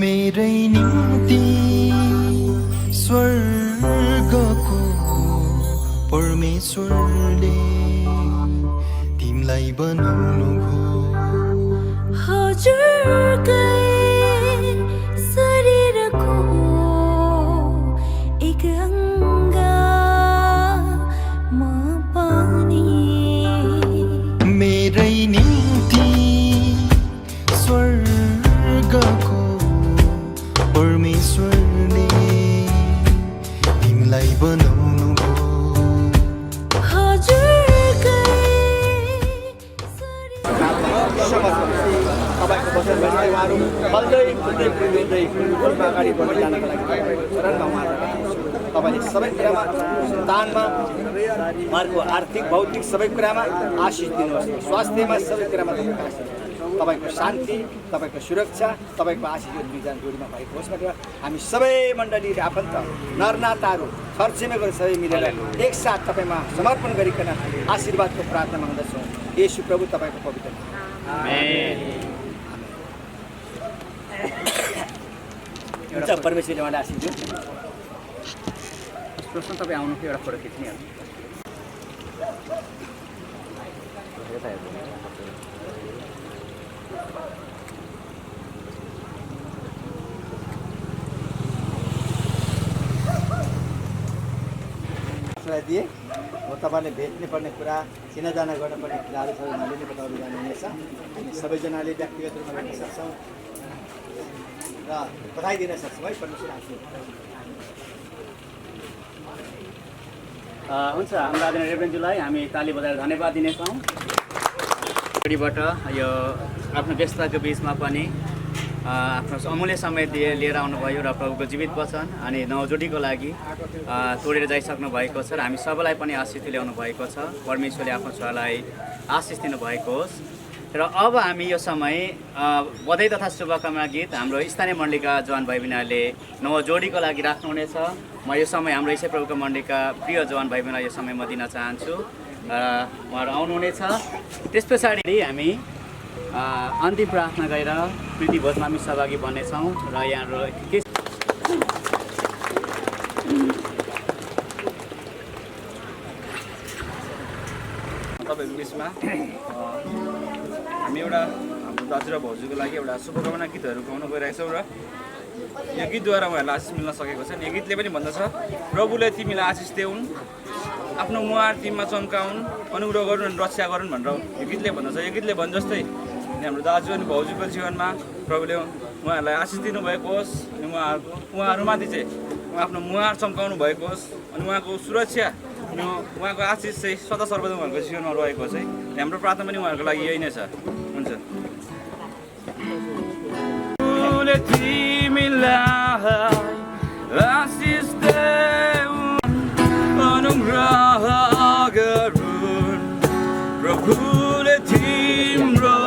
मेरै निम्ति स्वर्गको परमेश्वरले तिमीलाई बनाउनु भयो। हजुरकै शरीरको एक अङ्ग म पनि मेरै निम्ति स्वर्गको परमेश्वरले तिमीलाई बनाउनु भयो। हजुरकै तपाईँको वचन भएपछि उहाँहरू बल्दै फुल्दै फुल्दै अगाडि बढ्दै जानको लागि शरणमा उहाँहरू तपाईँले सबै कुरामा सन्तानमा उहाँहरूको आर्थिक भौतिक सबै कुरामा आशिष दिनुहोस्। स्वास्थ्यमा सबै कुरामा तपाईँको आशिष, तपाईँको शान्ति, तपाईँको सुरक्षा, तपाईँको आशिष यो दुईजना जोडीमा भएको होस् भनेर हामी सबै मण्डली आफन्त नरनाताहरू छरछिमेकहरू सबै मिलेर एकसाथ तपाईँमा समर्पण गरिकन आशीर्वादको प्रार्थना माग्दछौँ। येशू प्रभु तपाईँको पवित्र एउटा परमेश्वरले उहाँलाई आशिष दियो। प्रश्न तपाईँ आउनु एउटा फोटो खिच्नेहरू दिए हो। तपाईँले भेट्ने पर्ने कुरा, चिनाजाना गर्नुपर्ने कुराहरू सबै उहाँले नै बताउँदै जानुहुनेछ। हामी सबैजनाले व्यक्तिगत रूपमा भेट्न सक्छौँ र बधाई दिन सक्छौँ है। परमेश्वर आशीष हुन्छ। हाम्रो आदरणीय रेभेन्जूलाई हामी ताली बजाएर धन्यवाद दिनेछौँ। जोडीबाट यो आफ्नो व्यस्तताको बिचमा पनि आफ्नो अमूल्य समय लिएर आउनुभयो र प्रभुको जीवित वचन अनि नवजोडीको लागि तोडेर जाइसक्नु भएको छ र हामी सबैलाई पनि आशिष ल्याउनु भएको छ। परमेश्वरले आफ्नो छोरालाई आशिष दिनुभएको होस्। र अब हामी यो समय बधाई तथा शुभकामना गीत हाम्रो स्थानीय मण्डलीका जवान भाइ बहिनीहरूले नवजोडीको लागि राख्नुहुनेछ। म यो समय हाम्रो ईशा प्रभुको मण्डलीका प्रिय जवान भाइ बहिनीलाई यो समय म दिन चाहन्छु। उहाँहरू आउनुहुनेछ। त्यस पछाडि हामी अन्तिम प्रार्थना गरेर प्रीति भोजमा हामी सहभागी बन्नेछौँ र यहाँहरू के तपाईँको बिचमा हामी एउटा हाम्रो दाजु र भाउजूको लागि एउटा शुभकामना गीतहरू गाउन गइरहेछौँ र यो गीतद्वारा उहाँहरूलाई आशिष मिल्न सकेको छ। यो गीतले पनि भन्दछ, प्रभुले तिमीलाई आशिष देऊन्, आफ्नो मुहार तिमीमा चम्काउन्, अनुग्रह गरून् अनि रक्षा गरून् भनेर यो गीतले भन्दछ। यो गीतले भन् जस्तै हाम्रो दाजु अनि भाउजूको जीवनमा प्रभुले उहाँहरूलाई आशिष दिनुभएको होस्। उहाँहरूमाथि चाहिँ आफ्नो मुहार चम्काउनु भएको होस् अनि उहाँको सुरक्षा उहाँको आशिष चाहिँ सदा सर्वदा उहाँहरूको जीवनमा रहेको चाहिँ हाम्रो प्रार्थना पनि उहाँहरूको लागि यही नै छ। हुन्छ। आशिष अनुग्रह गरून् प्रभुले तिम्रो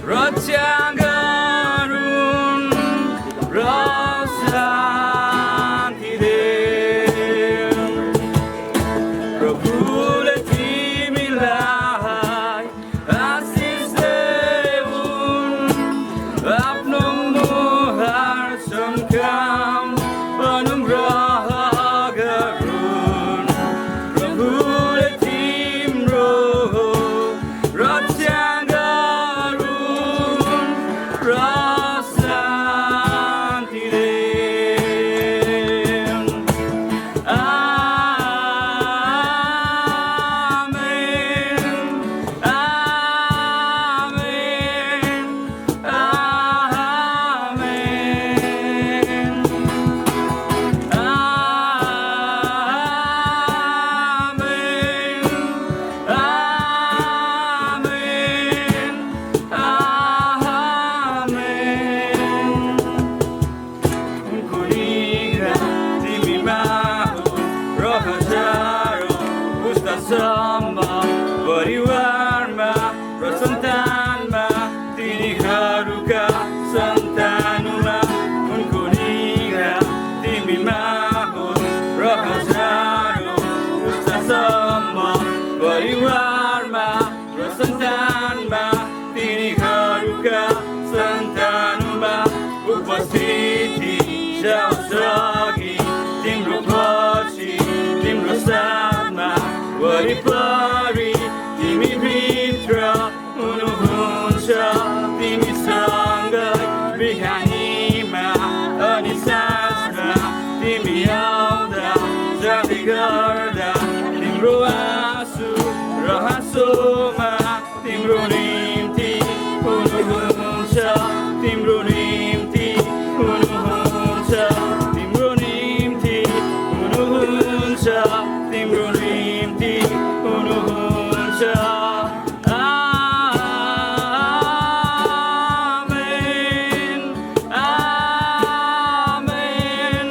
रक्षा गरून् र शान्ति देऊन्। प्रभुले तिमीलाई आशिष देऊन् आफ्नो मुहार चम्काउन् अनुग्रह गरून् प्रभुले तिम्रो रक्षा गरून् र शान्ति देऊन्। आमेन आमेन परिवारमा र सन्तानमा तिनीहरूका सन्तानमा उनको निगाह तिमीमा होस् र हजारौँ पुस्तासम्म परिवारमा र सन्तानमा तिनीहरूका सन्तानमा उपस्थिति जाओस् अघि तिम्रो पछि तिम्रो साथमा वरिपरि तिमी भित्र हुनुहुन्छ तिमीसँग बिहानीमा अनि साँझमा तिमी आउँदा जाँदै गर्दा तिम्रो आँसु र हाँसोमा तिम्रो निम्ति हुनुहुन्छ तिम्रो निम्ति हुनुहुन्छ तिम्रो निम्ति हुनुहुन्छ तिम्रो निम्ति हुनुहुन्छ। आमेन आमेन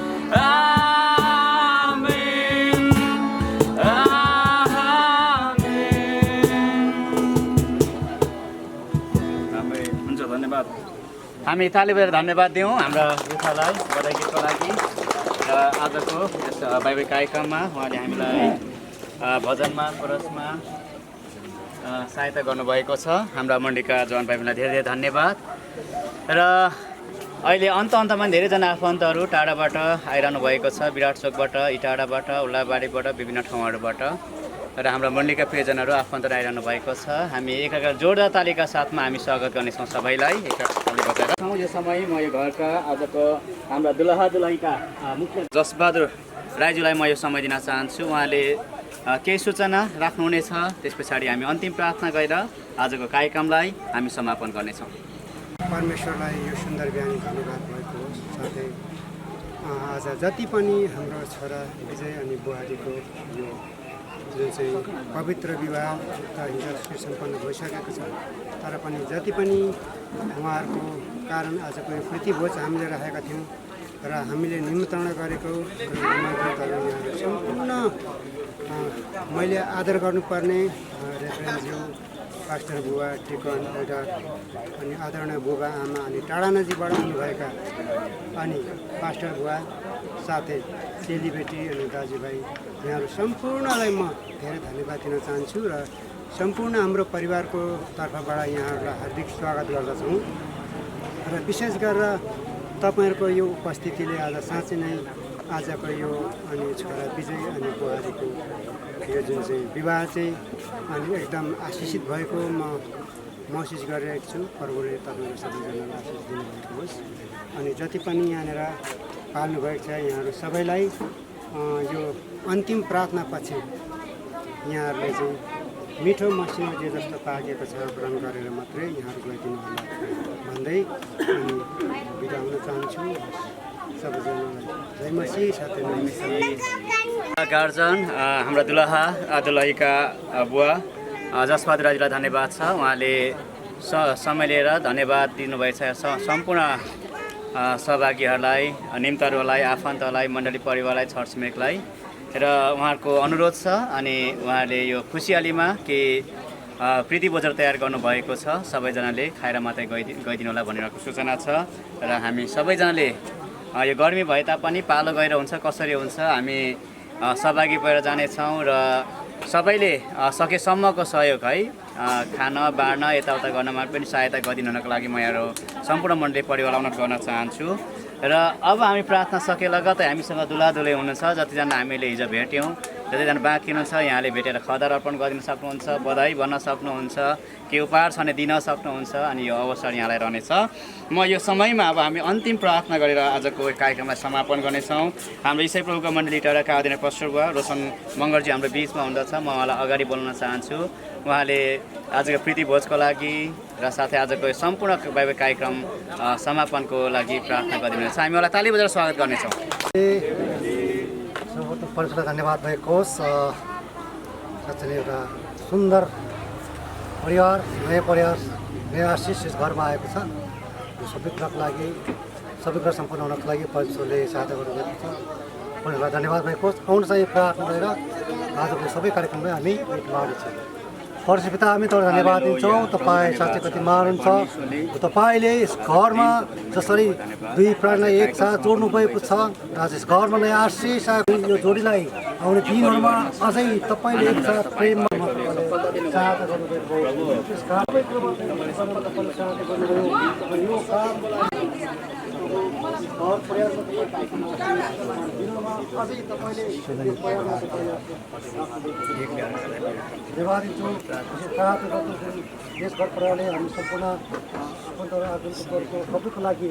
आमेन हुन्छ। धन्यवाद। हामी ताली बजाएर धन्यवाद दिउँ हाम्रा युथालाई बधाई गीतको लागि र आजको यस वैवाहिक कार्यक्रममा उहाँले हामीलाई भजनमा कोरसमा सहायता गर्नुभएको छ। हाम्रा मण्डलीका जवान भाइहरूलाई धेरै धेरै धन्यवाद। र अहिले अन्तमा धेरैजना आफन्तहरू टाढाबाट आइरहनु भएको छ। विराट चोकबाट, इटाडाबाट, उल्लाबारीबाट, विभिन्न ठाउँहरूबाट र हाम्रा मण्डलीका प्रियजनहरू आफन्तहरू आइरहनु भएको छ। हामी एकअर्का जोरदार तालीका साथमा हामी स्वागत गर्नेछौँ सबैलाई ताली बजाएर। यो समय म यो घरका आजको हाम्रा दुलहा दुलहीका मुख्य जसबहादुर राईज्यूलाई म यो समय दिन चाहन्छु। उहाँले केही सूचना राख्नुहुनेछ, त्यस पछाडि हामी अन्तिम प्रार्थना गरेर आजको कार्यक्रमलाई हामी समापन गर्नेछौँ। परमेश्वरलाई यो सुन्दर बिहान धन्यवाद भएको होस्। साथै आज जति पनि हाम्रो छोरा विजय अनि बुहारीको यो जुन चाहिँ पवित्र विवाह त हिजो सुसम्पन्न भइसकेको छ, तर पनि जति पनि उहाँहरूको कारण आजको यो प्रीतिभोज हामीले राखेका थियौँ र हामीले निमन्त्रणा गरेको सम्पूर्ण मैले आदर गर्नुपर्ने रेफरेन्सज्यू पास्टर बुबा टिकन एल्डर अनि आदरणीय बुबा आमा अनि टाढा नजिकबाट आउनुभएका अनि पास्टर बुवा साथै चेलीबेटी अनि दाजुभाइ यहाँहरू सम्पूर्णलाई म धेरै धन्यवाद दिन चाहन्छु र सम्पूर्ण हाम्रो परिवारको तर्फबाट यहाँहरूलाई हार्दिक स्वागत गर्दछौँ। र विशेष गरेर तपाईँहरूको यो उपस्थितिले आज साँच्चै नै आजको यो अनि छोरा विजय अनि बुहारीको यो जुन चाहिँ विवाह चाहिँ अनि एकदम आशिषित भएको म महसुस गरिरहेको छु। प्रभुले तपाईँहरू सबैजनालाई आशिष दिनुभएको होस्। अनि जति पनि यहाँनिर पाल्नुभएको छ यहाँहरू सबैलाई यो अन्तिम प्रार्थना पछि यहाँहरूले चाहिँ मिठो मसिनो जे जस्तो पाकेको छ ग्रहण गरेर मात्रै यहाँहरूलाई दिनुहोला भन्दै अनि बिदा हुन चाहन्छु सबैजनालाई जय मसी साथै गार्जन हाम्रा दुलहीका बुवा जसबहादुर राजुलाई धन्यवाद छ। उहाँले समय लिएर धन्यवाद दिनुभएछ सम्पूर्ण सहभागीहरूलाई, निम्तहरूलाई, आफन्तलाई, मण्डली परिवारलाई, छर छिमेकलाई र उहाँहरूको अनुरोध छ अनि उहाँले यो खुसियालीमा के प्रीतिभोजन तयार गर्नुभएको छ, सबैजनाले खाएर मात्रै गइदिनु होला भनेर सूचना छ र हामी सबैजनाले यो गर्मी भए तापनि पालो गएर हुन्छ कसरी हुन्छ हामी सहभागी भएर जानेछौँ र सबैले सकेसम्मको सहयोग है खान बाँड्न यताउता गर्नमा पनि सहायता गरिदिनुको लागि म यहाँ सम्पूर्ण मण्डली परिवारलाई अनुरोध गर्न चाहन्छु। र अब हामी प्रार्थना सके लगतै हामीसँग दुलादुलै हुनुहुन्छ, जतिजना हामीले हिजो भेट्यौँ, जतिजना बाँकी हुनुहुन्छ यहाँले भेटेर खदर अर्पण गरिदिन सक्नुहुन्छ, बधाई भन्न सक्नुहुन्छ, के उपहार छ भने दिन सक्नुहुन्छ अनि यो अवसर यहाँलाई रहनेछ। म यो समयमा अब हामी अन्तिम प्रार्थना गरेर आजको कार्यक्रमलाई समापन गर्नेछौँ। हाम्रो ईसाई प्रभुको मण्डली टोराका आदरणीय पास्टर बुवा रोशन मङ्गरजी हाम्रो बिचमा हुँदछ, म उहाँलाई अगाडि बोल्न चाहन्छु। उहाँले आजको प्रीतिभोजको लागि र साथै आजको सम्पूर्ण वैवाहिक कार्यक्रम समापनको लागि प्रार्थना गरिदिनुहुन्छ। हामी उहाँलाई ताली बजाएर स्वागत गर्नेछौँ। सर्वप्रथम परमेश्वरलाई धन्यवाद भएको होस्। साँच्चै नै एउटा सुन्दर परिवार, नयाँ परिवार, नयाँ आशिष घरमा आएको छ। यो सबै कुराको लागि, सबै कुरा सम्पन्न हुनको लागि परमेश्वरले सहायता गर्नुभएको छ। परमेश्वरलाई धन्यवाद भएको होस्। आउनु चाहिँ प्रार्थना गरेर आजको सबै कार्यक्रमलाई हामी मार्नेछौँ। परमेश्वर पिता, हामी तपाईँलाई धन्यवाद दिन्छौँ। तपाईँ साँच्चै कति महान हुनुहुन्छ। तपाईँले यस घरमा जसरी दुई प्राणलाई एकसाथ जोड्नु भएको छ, आज यस घरमा नयाँ आशिष यो जोडीलाई आउने दिनहरूमा अझै तपाईँले एकसाथ प्रेममा सहायता गर्नुभएको घर परिवारमा अझै तपाईँले धन्यवाद दिन्छौँ। यस घर परिवारले हामी सम्पूर्ण आफन्तहरू आफन्तको सबैको लागि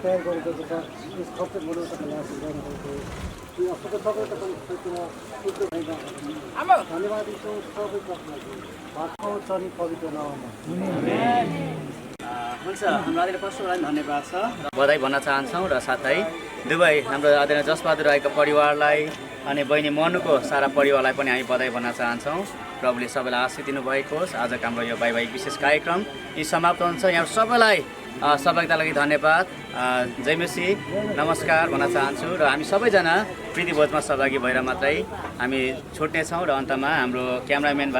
तयार गरिदिएको छ। यस सबै बनाउनको लागि धन्यवाद दिन्छौँ सबैको लागि पवित्र नाममा। हुन्छ, हाम्रो आदरणीय पास्टरलाई धन्यवाद छ, बधाई भन्न चाहन्छौँ र साथै दुवै हाम्रो आदरणीय जसबहादुर राईको परिवारलाई अनि बहिनी मनुको सारा परिवारलाई पनि हामी बधाई भन्न चाहन्छौँ। प्रभुले सबैलाई आशीष दिनुभएको होस्। आजको हाम्रो यो वैवाहिक विशेष कार्यक्रम यी समाप्त हुन्छ। यहाँ सबैलाई सहभागिताका लागि धन्यवाद, जय मसी, नमस्कार भन्न चाहन्छु र हामी सबैजना प्रीतिभोजमा सहभागी भएर मात्रै हामी छुट्नेछौँ र अन्तमा हाम्रो क्यामराम्यान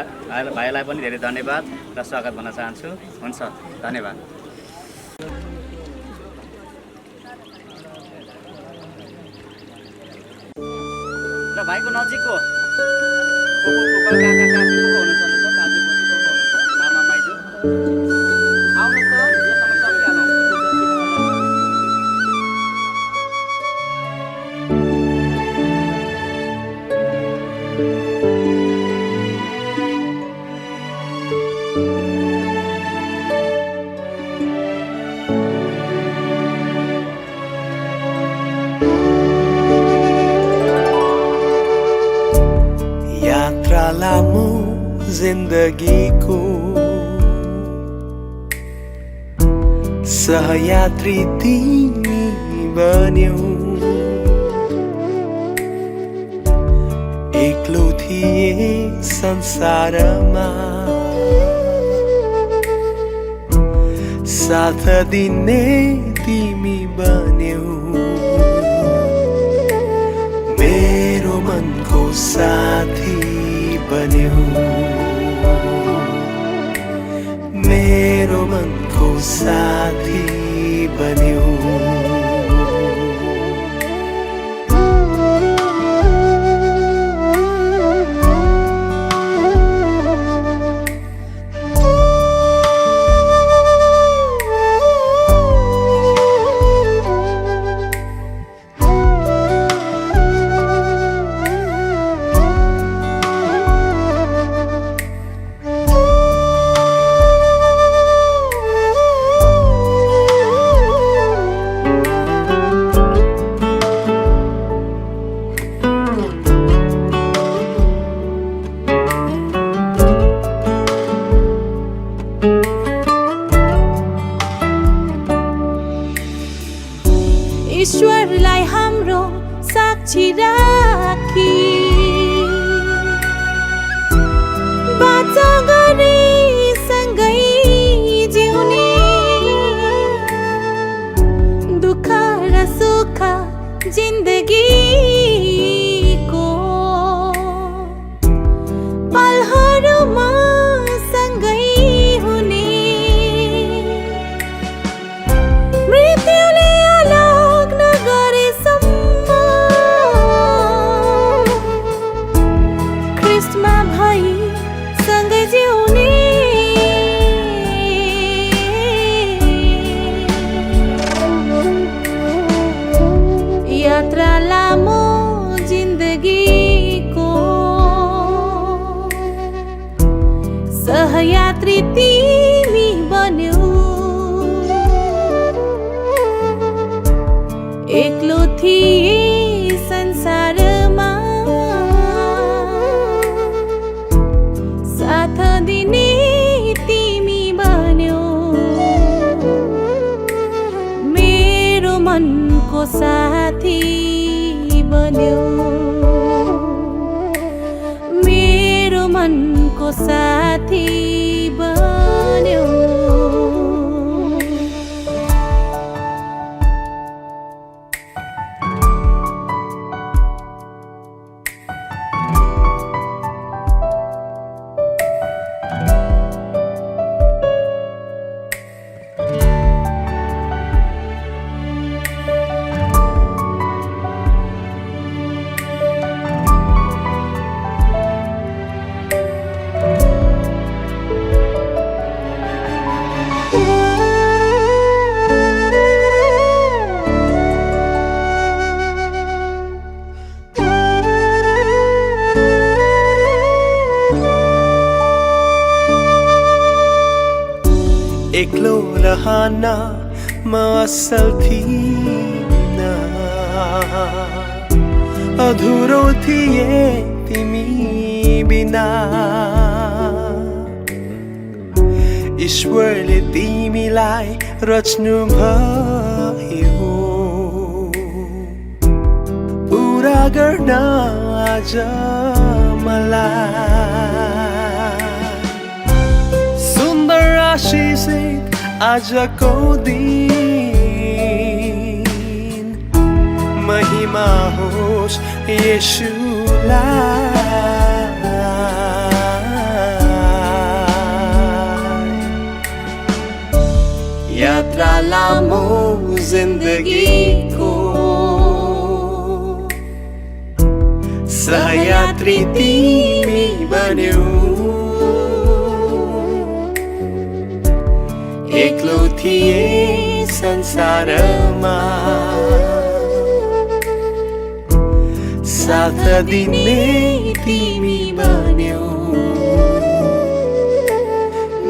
भाइलाई पनि धेरै धन्यवाद र स्वागत भन्न चाहन्छु। हुन्छ, धन्यवाद। र भाइको नजिकको काका काकी को हुनुहुन्छ बाजे बोजू को हुनुहुन्छ मामा माइजू आउनुहोस् त यो समय सकिहालौँ। यात्रा लामो जिन्दगीको सहयात्री तिमी बन्यौ। एक्लो थिए संसारमा साथ दिने तिमी बन्यौ। मेरो मनको साथी बन्यौ, मेरो मनको साथी बन्यौ। ईश्वरलाई हाम्रो साक्षी राखी बाचा गरी सँगै जिउने दुःख र सुख जिन्दगीको पलहरूमा सँगै हुने मृत्युले अलग नगरेसम्म ख्रिस्टमा भई सँगै जिउने यात्रा लामो जिन्दगीको सहयात्री तिमी बन्यौ एक्लो थिए संसारमा साथ दिने तिमी बन्यौ मेरो मनको साथी बन्यौ मेरो मनको साथी बन्यौ एक्लो रहन म असल थिइन अधुरो थिए तिमी बिना ईश्वरले तिमीलाई रच्नु भयो पुरा गर्न आज मलाई सुन्दर आशिषित आजको दिन महिमा होस् येशूलाई यात्रा लामो जिन्दगीको सहयात्री तिमी बन्यौ एक्लो थिए संसारमा साथ दिने तिमी बन्यौ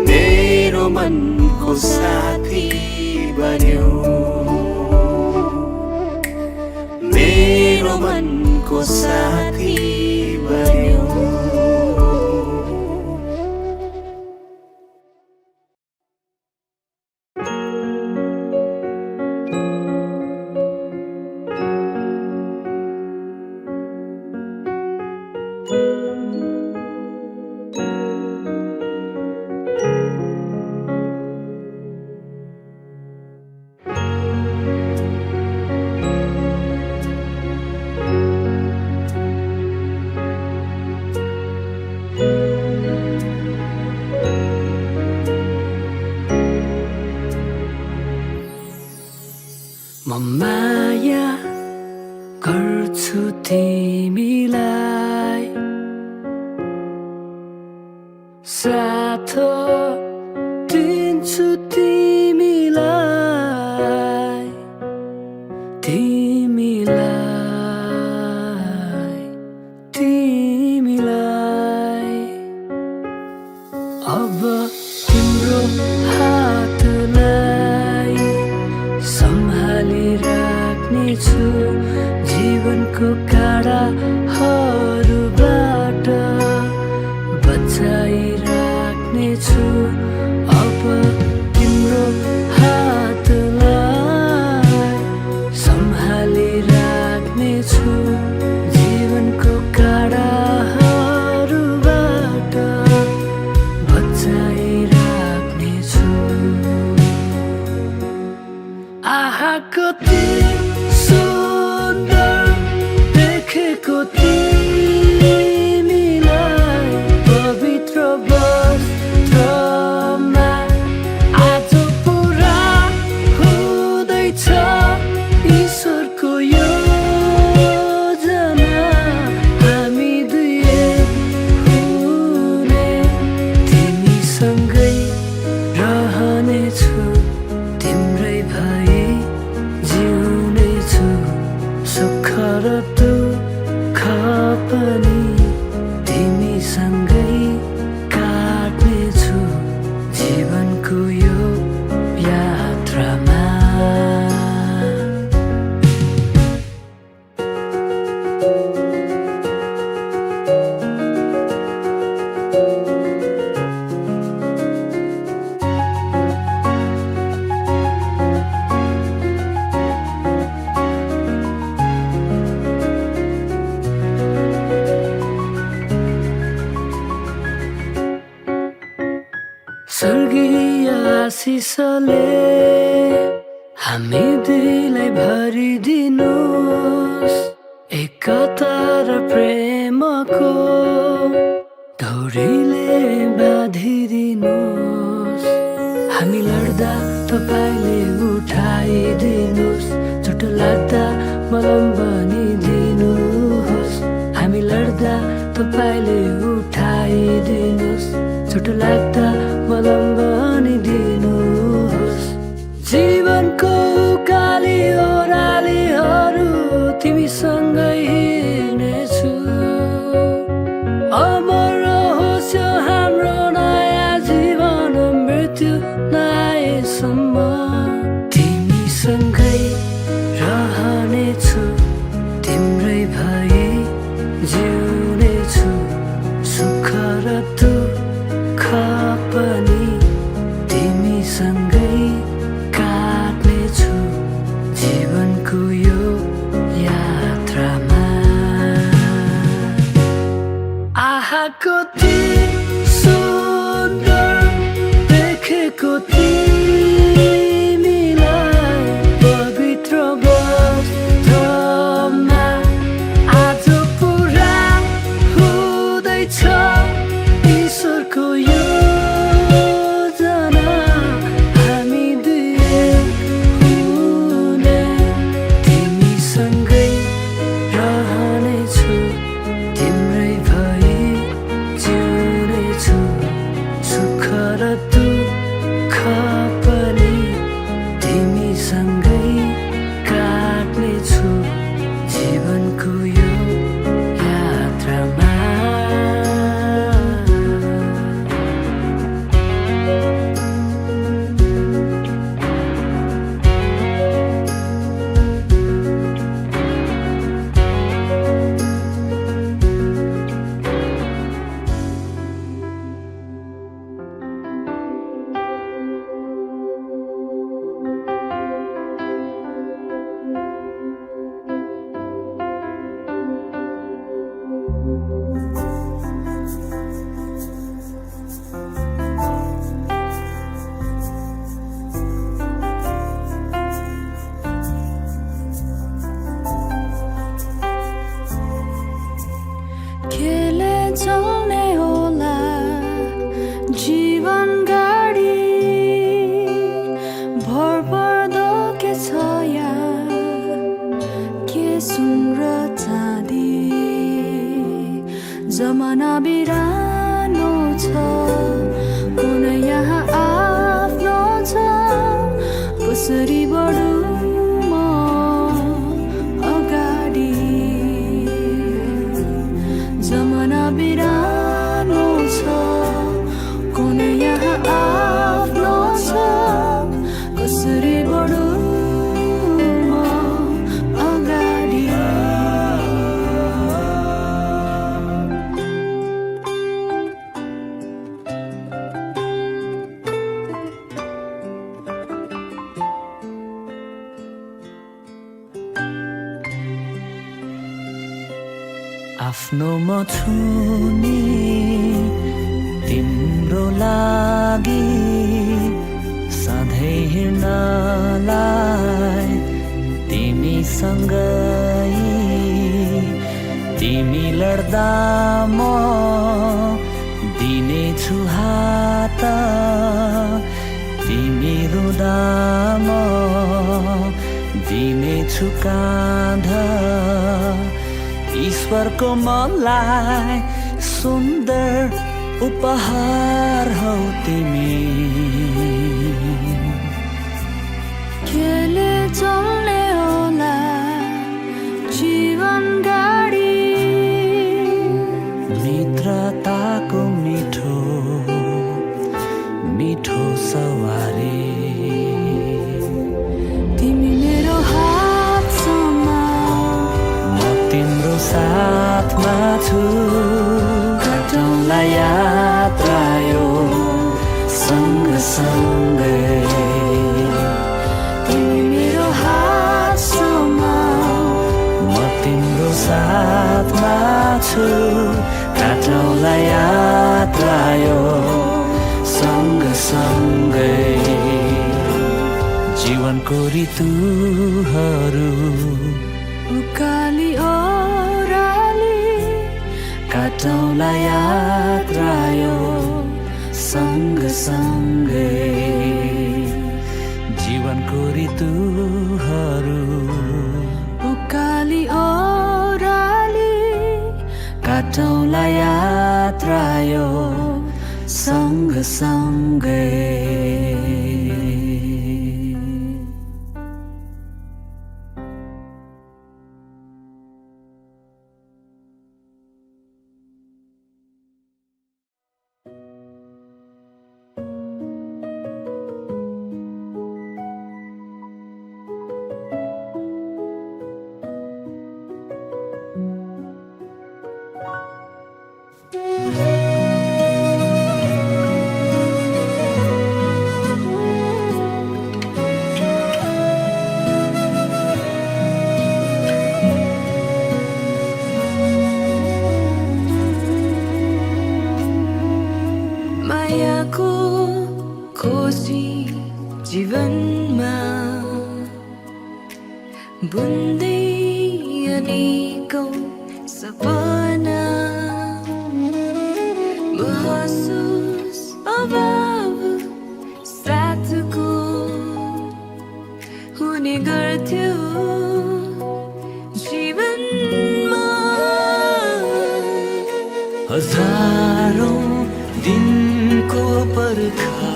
मेरो मनको साथी बन्यौ मेरो मनको साथी बन्यौ म माया गर्छु तिमीलाई साथ दिन्छु तिमीलाई तिमीलाई अब तिम्रो हातलाई सम्हालिराख्नेछु जीवनको काँडाहरूबाट बचाइराख्नेछु अब तिम्रो कति सुन्दर देखेको तिमीलाई पवित्र वस्त्रमा आज पुरा हुँदैछ ईश्वरको योजना हामी दुई एक हुने तिमीसँगै रहनेछु तिम्रै भई जिउनेछु सुख र दुःख पनि तिमीसँगै काट्नेछु जीवनको यो यात्रामा स्वर्गीय आशिषले हामी दुईलाई भरिदिनुहोस् एकता र प्रेमको डोरीले बाँधिदिनुहोस् हामी लड्दा तपाईँले उठाइदिनुहोस् चोट लाग्दा मलम बनिदिनुहोस् हामी लड्दा तपाईँले उठाइदिनुहोस् चोट लाग्दा मलम बनिदिनुहोस् जीवनको उकाली ओह्रालीहरू तिमीसँगै हिँड्नेछु अमर होस् यो हाम्रो नयाँ जीवन मृत्यु नआएसम्म तिमीसँगै रहनेछु तिम्रै भई जिउनेछु सुख र दुःख पनि तिमीसँगै काट्नेछु जीवनको यो यात्रामा आहा कति सुन्दर देखेको तिमीलाई पवित्र वस्त्रमा आज पुरा हुँदैछ ईश्वरको योजना हामी दुई एक हुने तिमीसँगै रहनेछु तिम्रै भई जिउनेछु सुख र दुःख पनि तिमीसँगै काट्नेछु जीवनको यो यात्रामा केले चल्ने होला जीवन गाडी भरपर्दो के छ यहाँ के सुन र चाँदी जमाना बिरानो छ कुनै यहाँ आफ्नो छ कसरी बढौँ म अगाडि जमाना बिरानो छ कुनै यहाँ आफ्नो छ कसरी बढौँ म अगाडि आफ्नो म छु नि तिम्रो लागि सधैँ हिँड्नलाई सँगै तिमी लड्दा म दिनेछु हात तिमी रुँदा म दिनेछु काँध ईश्वरको मलाई सुन्दर उपहार हौ तिमी केले चल्ने होला जीवन गाडी मित्रताको मिठो मिठो सवारी तिमी मेरो हात समाऊ म तिम्रो साथमा छु काटौँला यात्रा यो सँगसँगै तिमी मेरो हात समाऊ म तिम्रो साथमा छु काटौँला यात्रा यो सँगसँगै जीवनको ऋतुहरू उकाली ओह्राली काटौँला यात्रा यो सँगसँगै जीवनको ऋतुहरू उकाली ओह्राली काटौँला यात्रा यो सँगसँगै मायाको खोजी जीवनमा बुन्दै अनेकौं सपना महसुस अभाव साथको हुने गर्थ्यो जीवनमा हजारौं दिनको पर्खा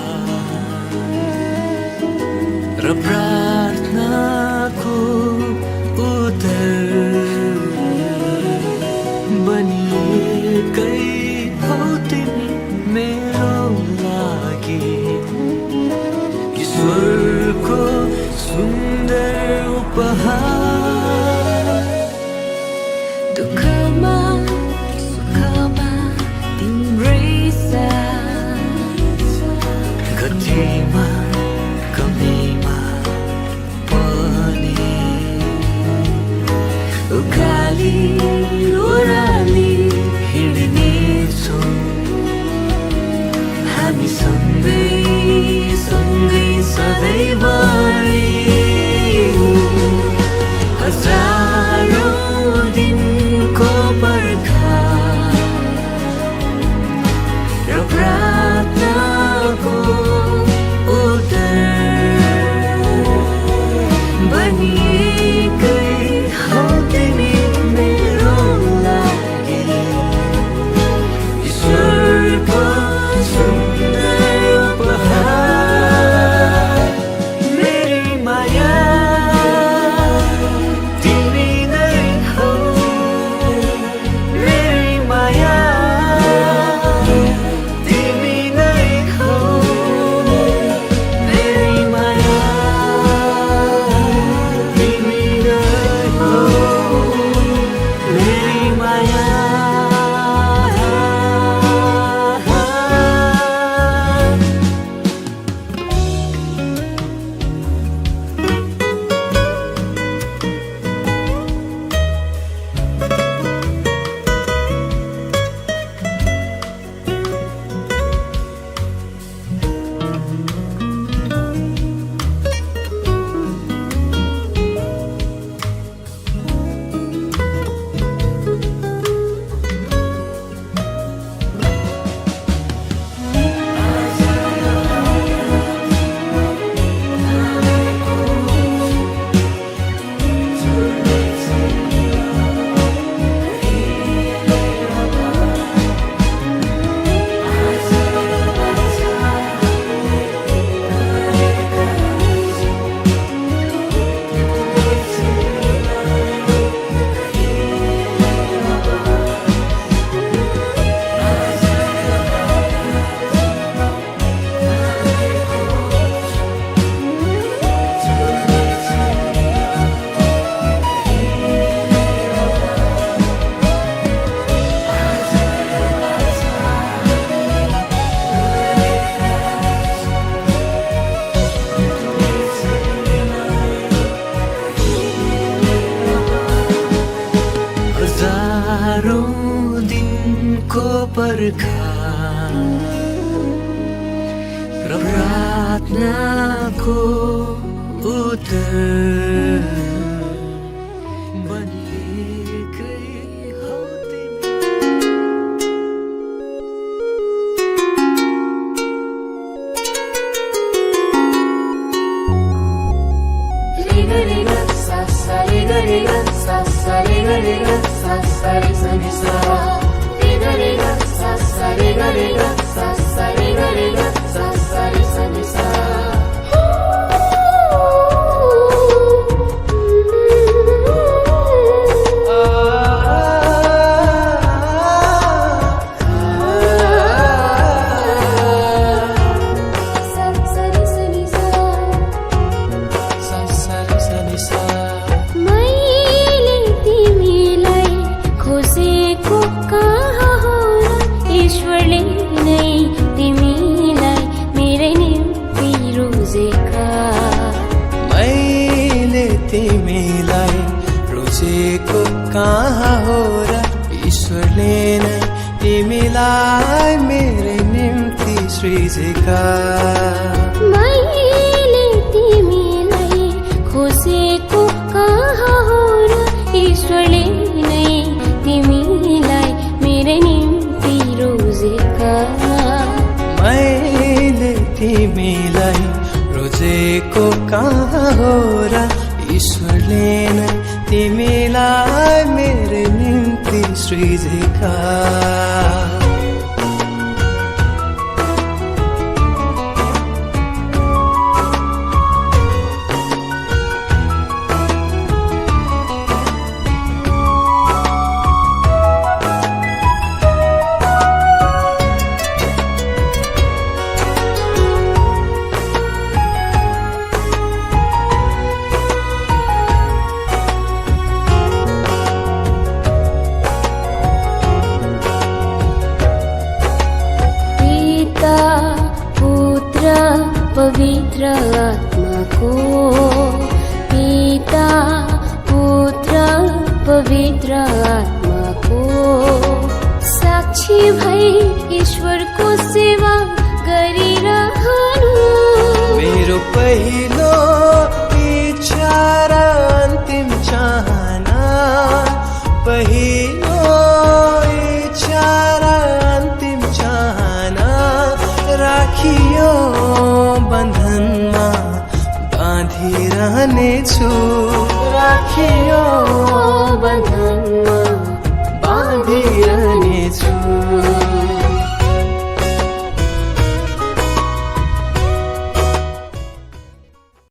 र प्रार्थनाको उत्तर बनिएकै हौ तिमी मेरो लागि ईश्वरको सुन्दर उपहार दुःखमा सुखमा तिम्रै साथ गतिमा कमीमा पनि उकाली ओह्राली हिँड्नेछौँ हामी सँगै सँगै सधैँभरि हजारौं दिनको पर्खा र प्रार्थनाको उत्तर बनिएकै हौ तिमी मेरो लागि ईश्वरको सुन्दर उपहार पर्खा र प्रार्थनाको उत्तर बनिएकै हौ तिमीलाई रोजेको कहाँ हो र ईश्वरले नै तिमीलाई मेरै निम्ति सृजेका मैले तिमीलाई खोजेको कहाँ हो र ईश्वरले नै तिमीलाई मेरै निम्ति रोजेका मैले तिमीलाई रोजेको कहाँ हो र ईश्वरले नै तिमीलाई मेरो निम्ति सृजेका पवित्र आत्माको पिता पुत्र पवित्र आत्माको साक्षी भई ईश्वरको सेवा गरिरहनु मेरो पहिलो इच्छा र अन्तिम चाहना पहिलो इच्छा र अन्तिम चाहना राखियो बन्धनमा बाँधिरहनेछु राखियो बन्धनमा बाँधिरहनेछु